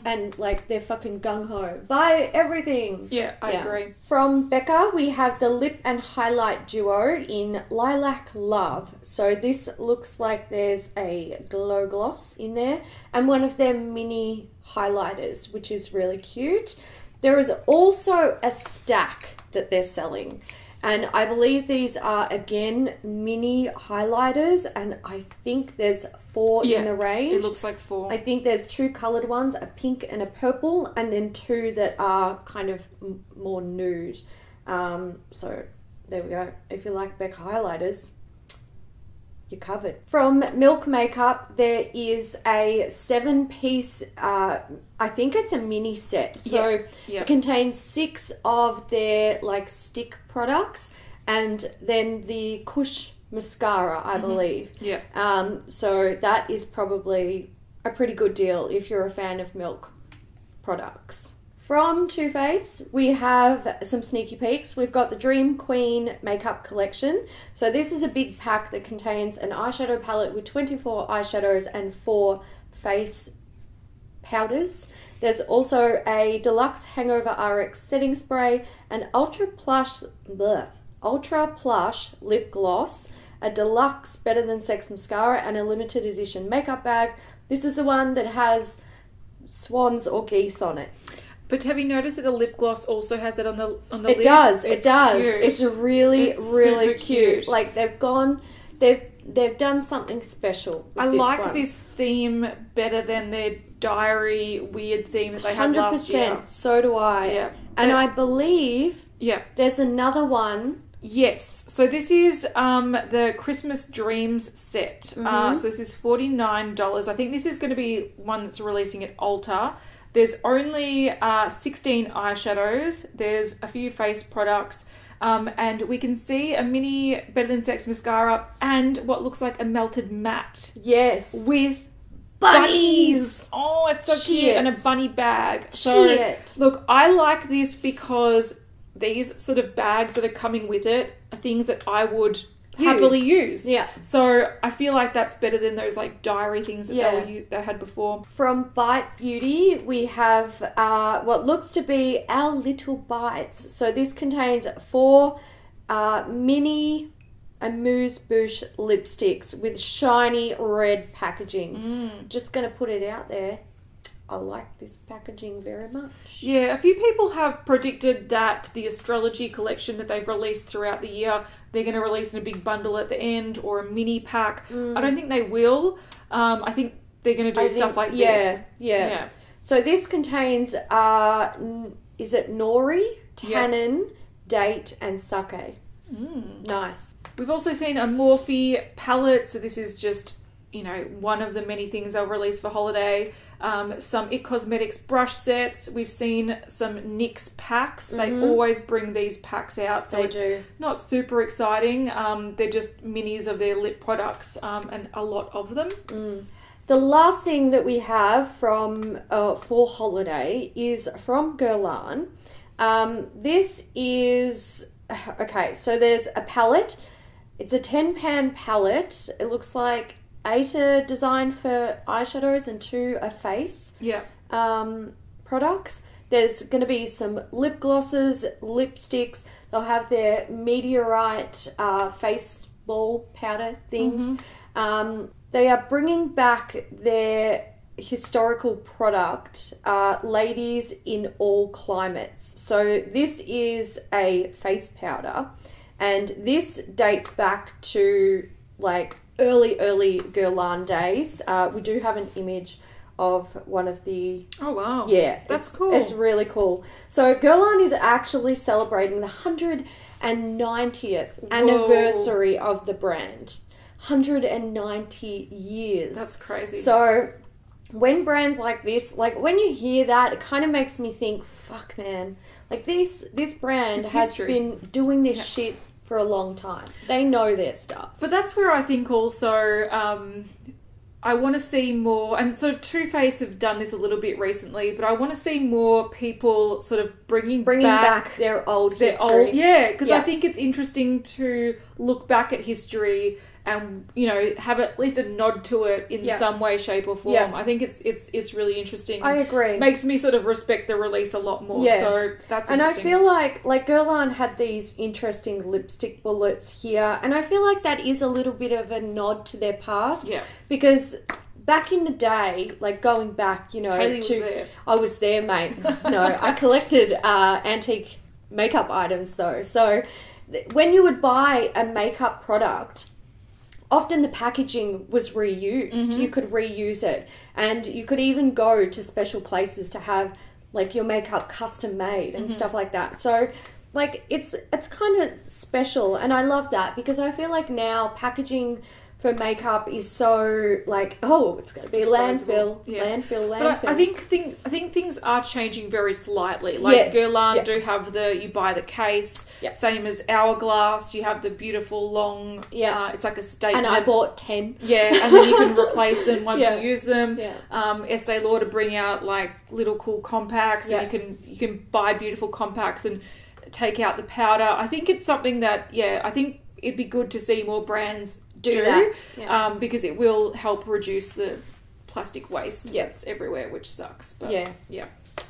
And, like, they're fucking gung-ho. Buy everything. Yeah, I agree. From Becca, we have the Lip and Highlight Duo in Lilac Love. So this looks like there's a glow gloss in there and one of their mini highlighters, which is really cute. There is also a stack that they're selling. And I believe these are, again, mini highlighters, and I think there's 4 in the range. It looks like 4. I think there's 2 coloured ones, a pink and a purple, and then 2 that are kind of more nude. So there we go. If you like Becca highlighters, you're covered. From Milk Makeup, there is a 7-piece, I think it's a mini set. So it contains 6 of their like stick products and then the Kush mascara, I believe. Yeah. So that is probably a pretty good deal if you're a fan of Milk products. From Too Faced, we have some sneaky peeks. We've got the Dream Queen Makeup Collection. So this is a big pack that contains an eyeshadow palette with 24 eyeshadows and 4 face powders. There's also a Deluxe Hangover RX Setting Spray, an Ultra Plush Lip Gloss, a Deluxe Better Than Sex Mascara, and a limited edition makeup bag. This is the one that has swans or geese on it. But have you noticed that the lip gloss also has that on the lid? It does. It does. Cute. It's really, really cute. Like they've done something special with I this like one. this theme better than their diary weird theme that they had last year. 100%. So do I. Yeah. And I believe there's another one. Yes. So this is the Christmas Dreams set. So this is $49. I think this is going to be one that's releasing at Ulta. There's only 16 eyeshadows. There's a few face products. And we can see a mini Better Than Sex mascara and what looks like a melted matte. Yes. With bunnies. Oh, it's so cute. And a bunny bag. So, look, I like this because these sort of bags that are coming with it are things that I would happily use. Yeah. So I feel like that's better than those like diary things that they had before. From Bite Beauty, we have what looks to be Our Little Bites. So this contains 4 mini Amuse Bouche lipsticks with shiny red packaging. Just going to put it out there. I like this packaging very much. Yeah, a few people have predicted that the astrology collection that they've released throughout the year, they're going to release in a big bundle at the end or a mini pack. I don't think they will. I think they're going to do stuff like this. Yeah. So this contains, is it Nori, Tannin, Date, and Sake. Nice. We've also seen a Morphe palette. So this is just, you know, one of the many things they'll release for holiday. Some IT Cosmetics brush sets. We've seen some NYX packs. They always bring these packs out, so it's not super exciting. They're just minis of their lip products, and a lot of them. The last thing that we have from for holiday is from Guerlain. This is okay. So there's a palette. It's a 10-pan palette. It looks like 8 are designed for eyeshadows and 2 are face products. There's going to be some lip glosses, lipsticks. They'll have their meteorite face ball powder things. They are bringing back their historical product, Ladies in All Climates. So this is a face powder, and this dates back to like early Guerlain days. We do have an image of one of the... Oh, wow. Yeah. That's cool. It's really cool. So Guerlain is actually celebrating the 190th anniversary of the brand. 190 years. That's crazy. So when brands like this, like when you hear that, it kind of makes me think, fuck, man. Like this brand has been doing this shit for a long time. They know their stuff. But that's where I think also I want to see more, and sort of Too Faced have done this a little bit recently, but I want to see more people sort of bringing back their old history. Because I think it's interesting to look back at history and, you know, have at least a nod to it in some way, shape or form. I think it's really interesting. I agree. Makes me sort of respect the release a lot more. Yeah. So that's and interesting. I feel like Guerlain had these interesting lipstick bullets here, and I feel like that is a little bit of a nod to their past. Yeah. Because back in the day, like going back, you know, Hayley was there. I was there, mate. No, I collected antique makeup items though. So when you would buy a makeup product, often the packaging was reused. You could reuse it, and you could even go to special places to have like your makeup custom made and stuff like that. So like it's kind of special, and I love that because I feel like now packaging for makeup is so like, oh, it's going to be landfill. But I think things are changing very slightly. Like Guerlain do have you buy the case, same as Hourglass. You have the beautiful long, it's like a statement. And I bought 10. Yeah, and then you can replace them once you use them. Estee Lauder bring out like little cool compacts, and you can buy beautiful compacts and take out the powder. I think it's something that, I think it'd be good to see more brands do that, because it will help reduce the plastic waste that's everywhere, which sucks. But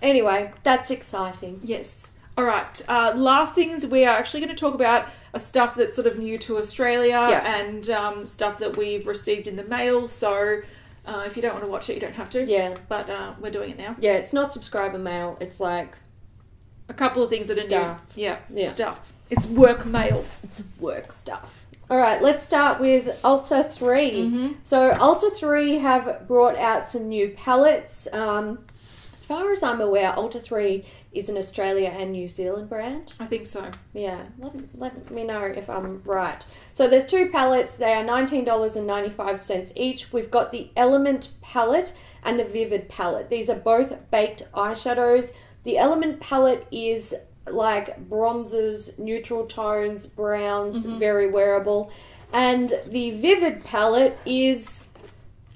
Anyway, that's exciting. Yes. All right. Last things, we are actually going to talk about stuff that's sort of new to Australia and stuff that we've received in the mail. So if you don't want to watch it, you don't have to. Yeah. But we're doing it now. Yeah, it's not subscriber mail. It's like a couple of things that are stuff. New. Yeah, stuff. It's work mail. It's work stuff. All right, let's start with Ulta 3. So Ulta 3 have brought out some new palettes. As far as I'm aware, Ulta 3 is an Australia and New Zealand brand. I think so. Yeah, let me know if I'm right. So there's 2 palettes. They are $19.95 each. We've got the Element palette and the Vivid palette. These are both baked eyeshadows. The Element palette is like bronzes, neutral tones, browns, very wearable. And the Vivid palette is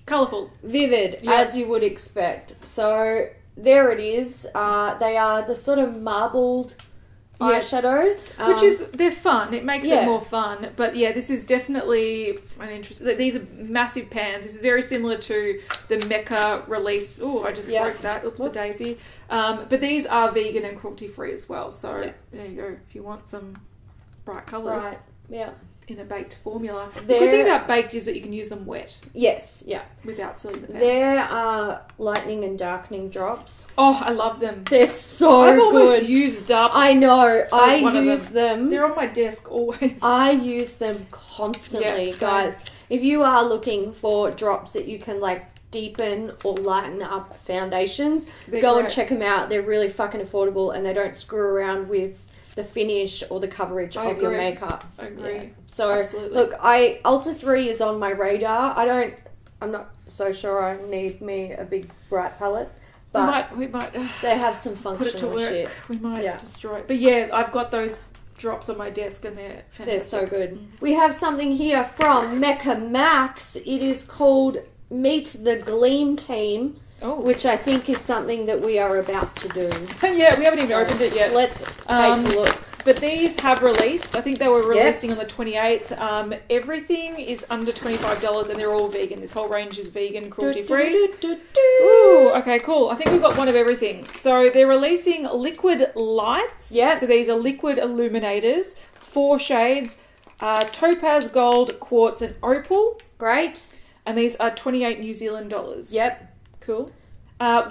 colourful. Vivid, as you would expect. So there it is. They are the sort of marbled eyeshadows. They're fun. It makes it more fun. But yeah, this is definitely an interest. These are massive pans. This is very similar to the Mecca release. Oh, I just broke that. Oops, a daisy. But these are vegan and cruelty free as well. So there you go. If you want some bright colours. Right. Yeah. In a baked formula. The good thing about baked is that you can use them wet. Yes, yeah. Without sealing the pan. There are lightening and darkening drops. Oh, I love them. They're so I've good. almost used up. I know. I use them. They're on my desk always. I use them constantly, guys. If you are looking for drops that you can like deepen or lighten up foundations, go and check them out. They're really fucking affordable, and they don't screw around with the finish or the coverage of your makeup. I agree. Yeah. So absolutely. Look, Ulta 3 is on my radar. I'm not so sure I need me a big bright palette, but we might they have some functional put it to work. Shit. We might destroy it. But yeah, I've got those drops on my desk and they're fantastic. They're so good. We have something here from Mecca Max. It is called Meet the Gleam Team. Oh. Which I think is something that we are about to do. Yeah, we haven't even opened it yet. Let's take a look. But these have released. I think they were releasing on the 28th. Everything is under $25 and they're all vegan. This whole range is vegan, cruelty-free. Ooh, okay, cool. I think we've got one of everything. So they're releasing liquid lights. Yeah. So these are liquid illuminators. 4 shades. Topaz, gold, quartz and opal. Great. And these are 28 New Zealand dollars. Yep. Cool.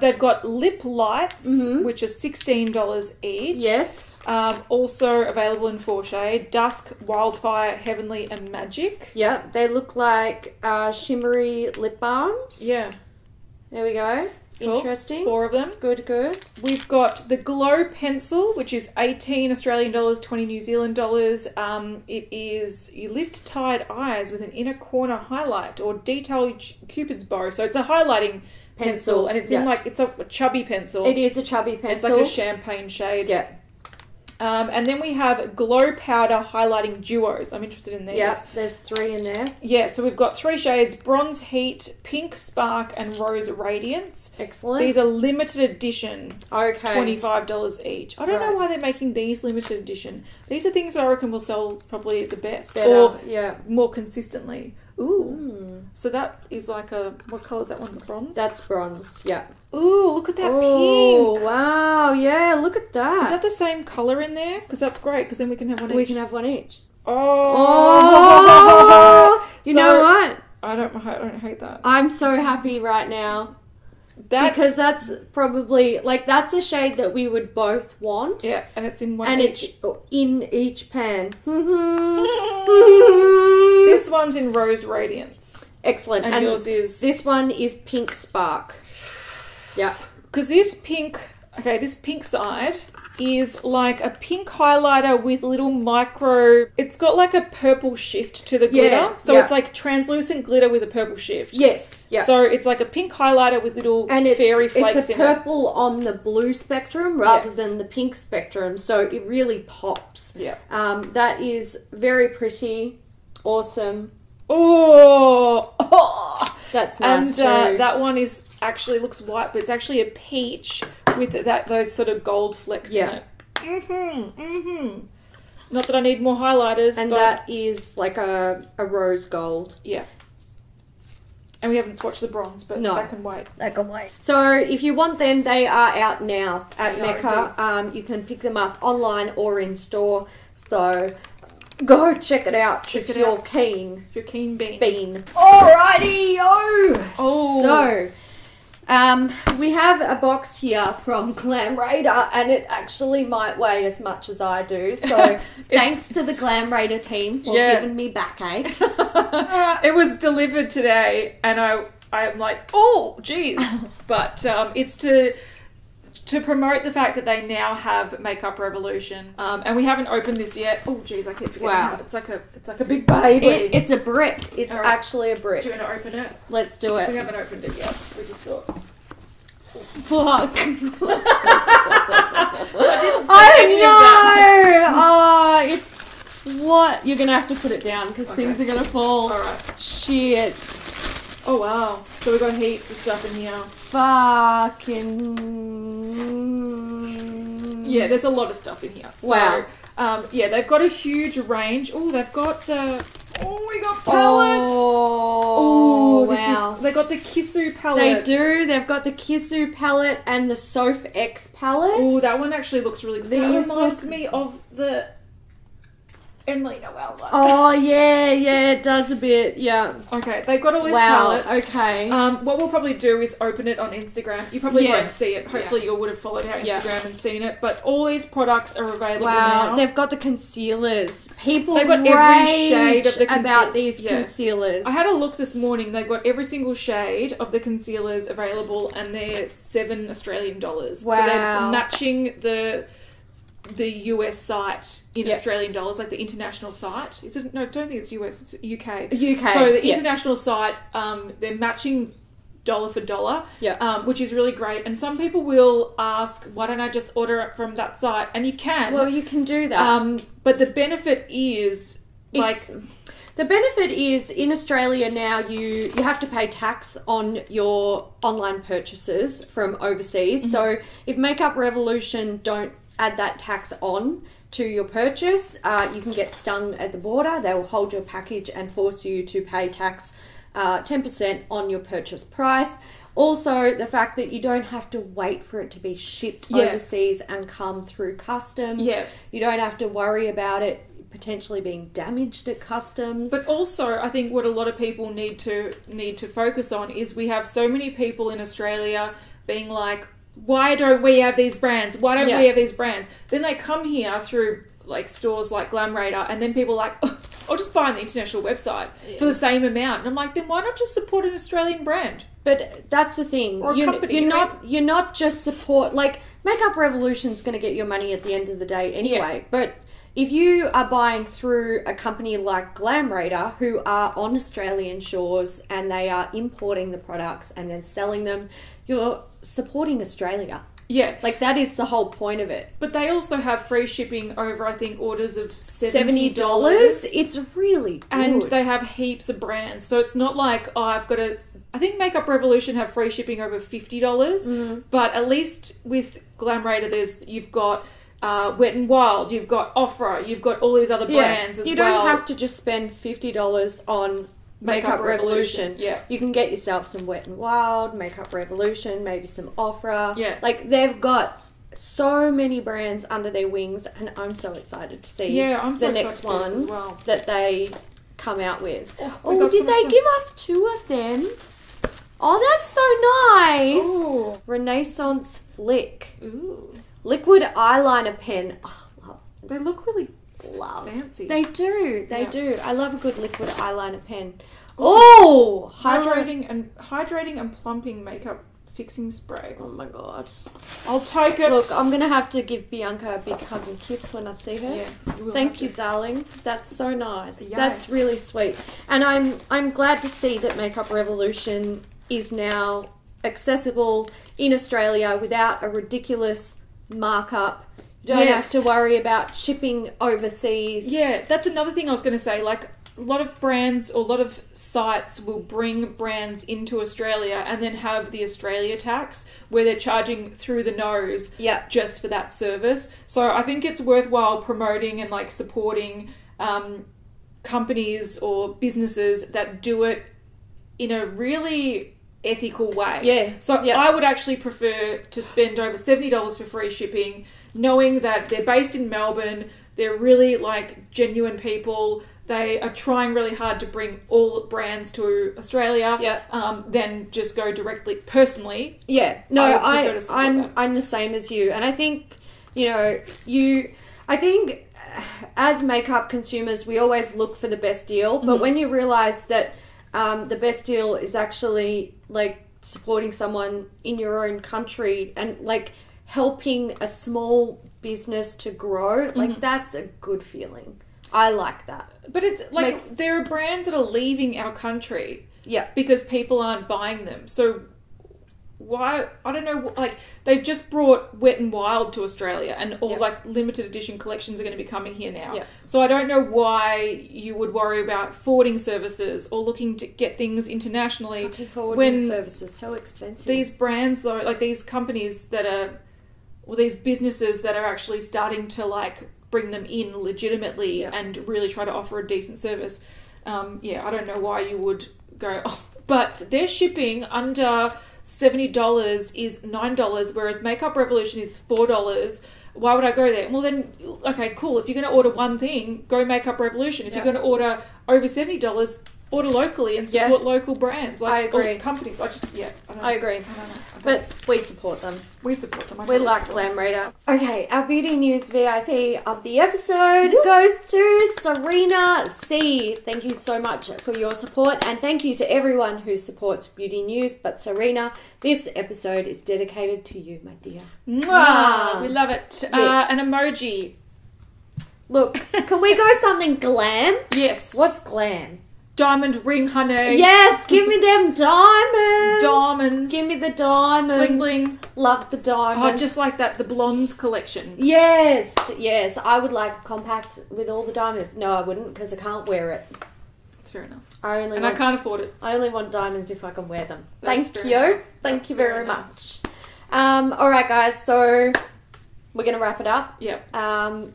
They've got lip lights, which are $16 each. Yes. Also available in 4 shades: Dusk, Wildfire, Heavenly, and Magic. Yeah, they look like shimmery lip balms. Yeah. There we go. Cool. Interesting. 4 of them. Good, good. We've got the Glow Pencil, which is 18 Australian dollars, 20 New Zealand dollars. It is, you lift tired eyes with an inner corner highlight or detailed Cupid's bow. So it's a highlighting pencil, and it's in like, it's a chubby pencil. It is a chubby pencil. It's like a champagne shade. Yeah. And then we have Glow Powder Highlighting Duos. I'm interested in these. Yeah, there's 3 in there. Yeah, so we've got 3 shades: Bronze Heat, Pink Spark, and Rose Radiance. Excellent. These are limited edition. Okay. $25 each. I don't know why they're making these limited edition. These are things I reckon will sell probably the best. Better, or more consistently. Ooh. So that is like a, what colour is that one? The bronze? That's bronze, yeah. Ooh, look at that pink. Oh, wow. Yeah, look at that. Is that the same colour in there? Because that's great, because then we can have one each. We can have one each. Oh. You know what? I don't hate that. I'm so happy right now. because that's probably, like, that's a shade that we would both want. Yeah, and it's in one and each. it's in each pan. This one's in Rose Radiance. Excellent. And yours is... This one is Pink Spark. Yeah. Because this pink side is like a pink highlighter with little micro... It's got like a purple shift to the glitter. Yeah, so it's like translucent glitter with a purple shift. Yes. Yeah. So it's like a pink highlighter with little fairy flakes in it. It's a purple on the blue spectrum rather than the pink spectrum. So it really pops. Yeah. That is very pretty. Awesome. Oh! That's nice too. And that one is actually looks white, but it's actually a peach with those sort of gold flecks in it. Not that I need more highlighters, and but that is like a rose gold. Yeah. And we haven't swatched the bronze, but that can wait. That can wait. So if you want them, they are out now at Mecca. You can pick them up online or in store. So go check it out if you're keen. If you're keen, bean. Alrighty-o! Oh. So, we have a box here from Glam Raider, and it actually might weigh as much as I do. So, thanks to the Glam Raider team for giving me backache. It was delivered today, and I'm like, oh, geez. But it's to promote the fact that they now have Makeup Revolution, and we haven't opened this yet. Oh, geez, I keep forgetting. Wow. It's like a big baby. It's a brick. It's actually a brick. Do you want to open it? Let's do it. We haven't opened it yet. We just thought. Fuck. I didn't say any of that. It's what you're gonna have to put it down because things are gonna fall. All right. Shit. Oh wow. So we've got heaps of stuff in here. Fucking... Yeah, there's a lot of stuff in here. So, wow. Yeah, they've got a huge range. Oh, they've got the... Oh, we got palettes! Oh, wow. They got the Kissu palette. They do. They've got the Kissu palette and the Soph X palette. Oh, that one actually looks really good. That reminds me of the... Emily Noel one. Oh, yeah, it does a bit, yeah. Okay, they've got all these palettes. Okay. What we'll probably do is open it on Instagram. You probably won't see it. Hopefully you would have followed our Instagram and seen it. But all these products are available now. They've got the concealers. People they've got every shade of the about these concealers. I had a look this morning. They've got every single shade of the concealers available, and they're $7 Australian. Wow. So they're matching the US site in Australian dollars, like the international site. Is it? No, I don't think it's US. It's UK. UK. So the international site, they're matching dollar for dollar, which is really great. And some people will ask, why don't I just order it from that site? And you can. Well, you can do that. But the benefit is the benefit is in Australia now you have to pay tax on your online purchases from overseas. Mm-hmm. So if Makeup Revolution don't add that tax on to your purchase, you can get stung at the border. They will hold your package and force you to pay tax 10% on your purchase price. Also, the fact that you don't have to wait for it to be shipped overseas and come through customs. Yeah. You don't have to worry about it potentially being damaged at customs. But also, I think what a lot of people need to focus on is we have so many people in Australia being like, why don't we have these brands? Why don't we have these brands? Then they come here through like stores like Glam Raider, and then people are like, oh, I'll just buy on the international website for the same amount. And I'm like, then why not just support an Australian brand? But that's the thing. Or a company. You're not just support, like, Makeup Revolution's going to get your money at the end of the day anyway. Yeah. But if you are buying through a company like Glam Raider, who are on Australian shores and they are importing the products and then selling them, you're supporting Australia. Yeah. Like, that is the whole point of it. But they also have free shipping over, I think, orders of $70. It's really good. And they have heaps of brands. So it's not like, oh, I've got to... I think Makeup Revolution have free shipping over $50. Mm. But at least with Glam Raider, you've got Wet n Wild, you've got Ofra, you've got all these other brands as well. You don't have to just spend $50 on Makeup Revolution. Yeah. You can get yourself some Wet n Wild, Makeup Revolution, maybe some Ofra. Yeah. Like, they've got so many brands under their wings, and I'm so excited to see the next one as well that they come out with. Oh, did they give us 2 of them? Oh, that's so nice. Ooh. Renaissance Flick. Ooh. Liquid eyeliner pen. Oh, love. They look really Love. fancy. They do. They Yeah. do. I love a good liquid eyeliner pen. Oh! Hydrating and plumping makeup fixing spray. Oh my god. I'll take it. Look, I'm going to have to give Bianca a big hug and kiss when I see her. Yeah, you will Thank have you, to. darling. That's so nice. Yay. That's really sweet. And I'm glad to see that Makeup Revolution is now accessible in Australia without a ridiculous markup. You don't have to worry about shipping overseas. Yeah, that's another thing I was going to say. Like, a lot of brands or a lot of sites will bring brands into Australia and then have the Australia tax where they're charging through the nose just for that service. So I think it's worthwhile promoting and like supporting companies or businesses that do it in a really ethical way. Yeah. So I would actually prefer to spend over $70 for free shipping, knowing that they're based in Melbourne, they're really like genuine people. They are trying really hard to bring all brands to Australia. Than just go directly personally. Yeah, no, I'm the same as you, and I think I think as makeup consumers we always look for the best deal, but when you realise that the best deal is actually like supporting someone in your own country and like helping a small business to grow, like that's a good feeling. I like that. But it's like there are brands that are leaving our country because people aren't buying them. So why, I don't know, like they've just brought Wet n Wild to Australia and all like limited edition collections are going to be coming here now. So I don't know why you would worry about forwarding services or looking to get things internationally. Fucking forwarding services, so expensive. These brands though, like these companies that are, or these businesses that are actually starting to like bring them in legitimately and really try to offer a decent service. I don't know why you would go, but their shipping under $70 is $9, whereas Makeup Revolution is $4. Why would I go there? Well then, okay, cool. If you're going to order one thing, go Makeup Revolution. If you're going to order over $70, order locally and support local brands. Like, I agree. Or companies. I agree. But we support them. We support them. We like Glam Raider. Okay, our beauty news VIP of the episode goes to SerenaC. Thank you so much for your support, and thank you to everyone who supports beauty news. But Serena, this episode is dedicated to you, my dear. Mwah. We love it. Yes. An emoji. Look, can we go something glam? Yes. What's glam? Diamond ring, honey. Yes, give me them diamonds. Diamonds. Give me the diamonds. Bling bling. Love the diamonds. Oh, just like that, the blondes collection. Yes, yes. I would like a compact with all the diamonds. No, I wouldn't, because I can't wear it. That's fair enough. I can't afford it. I only want diamonds if I can wear them. That's Thank you. Thank you very much. All right, guys. So we're going to wrap it up. Yep.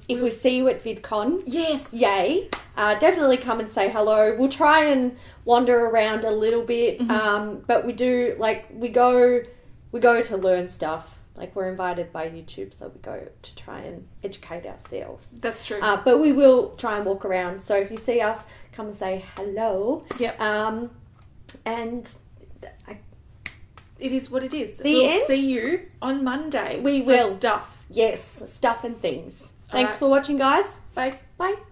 If we see you at VidCon, yes, yay! Definitely come and say hello. We'll try and wander around a little bit, but we do we go to learn stuff. Like we're invited by YouTube, so we go to try and educate ourselves. That's true. But we will try and walk around. So if you see us, come and say hello. Yep. And it is what it is. We'll see you on Monday. We will. Stuff. Yes, stuff and things. Thanks right. for watching, guys. Bye. Bye.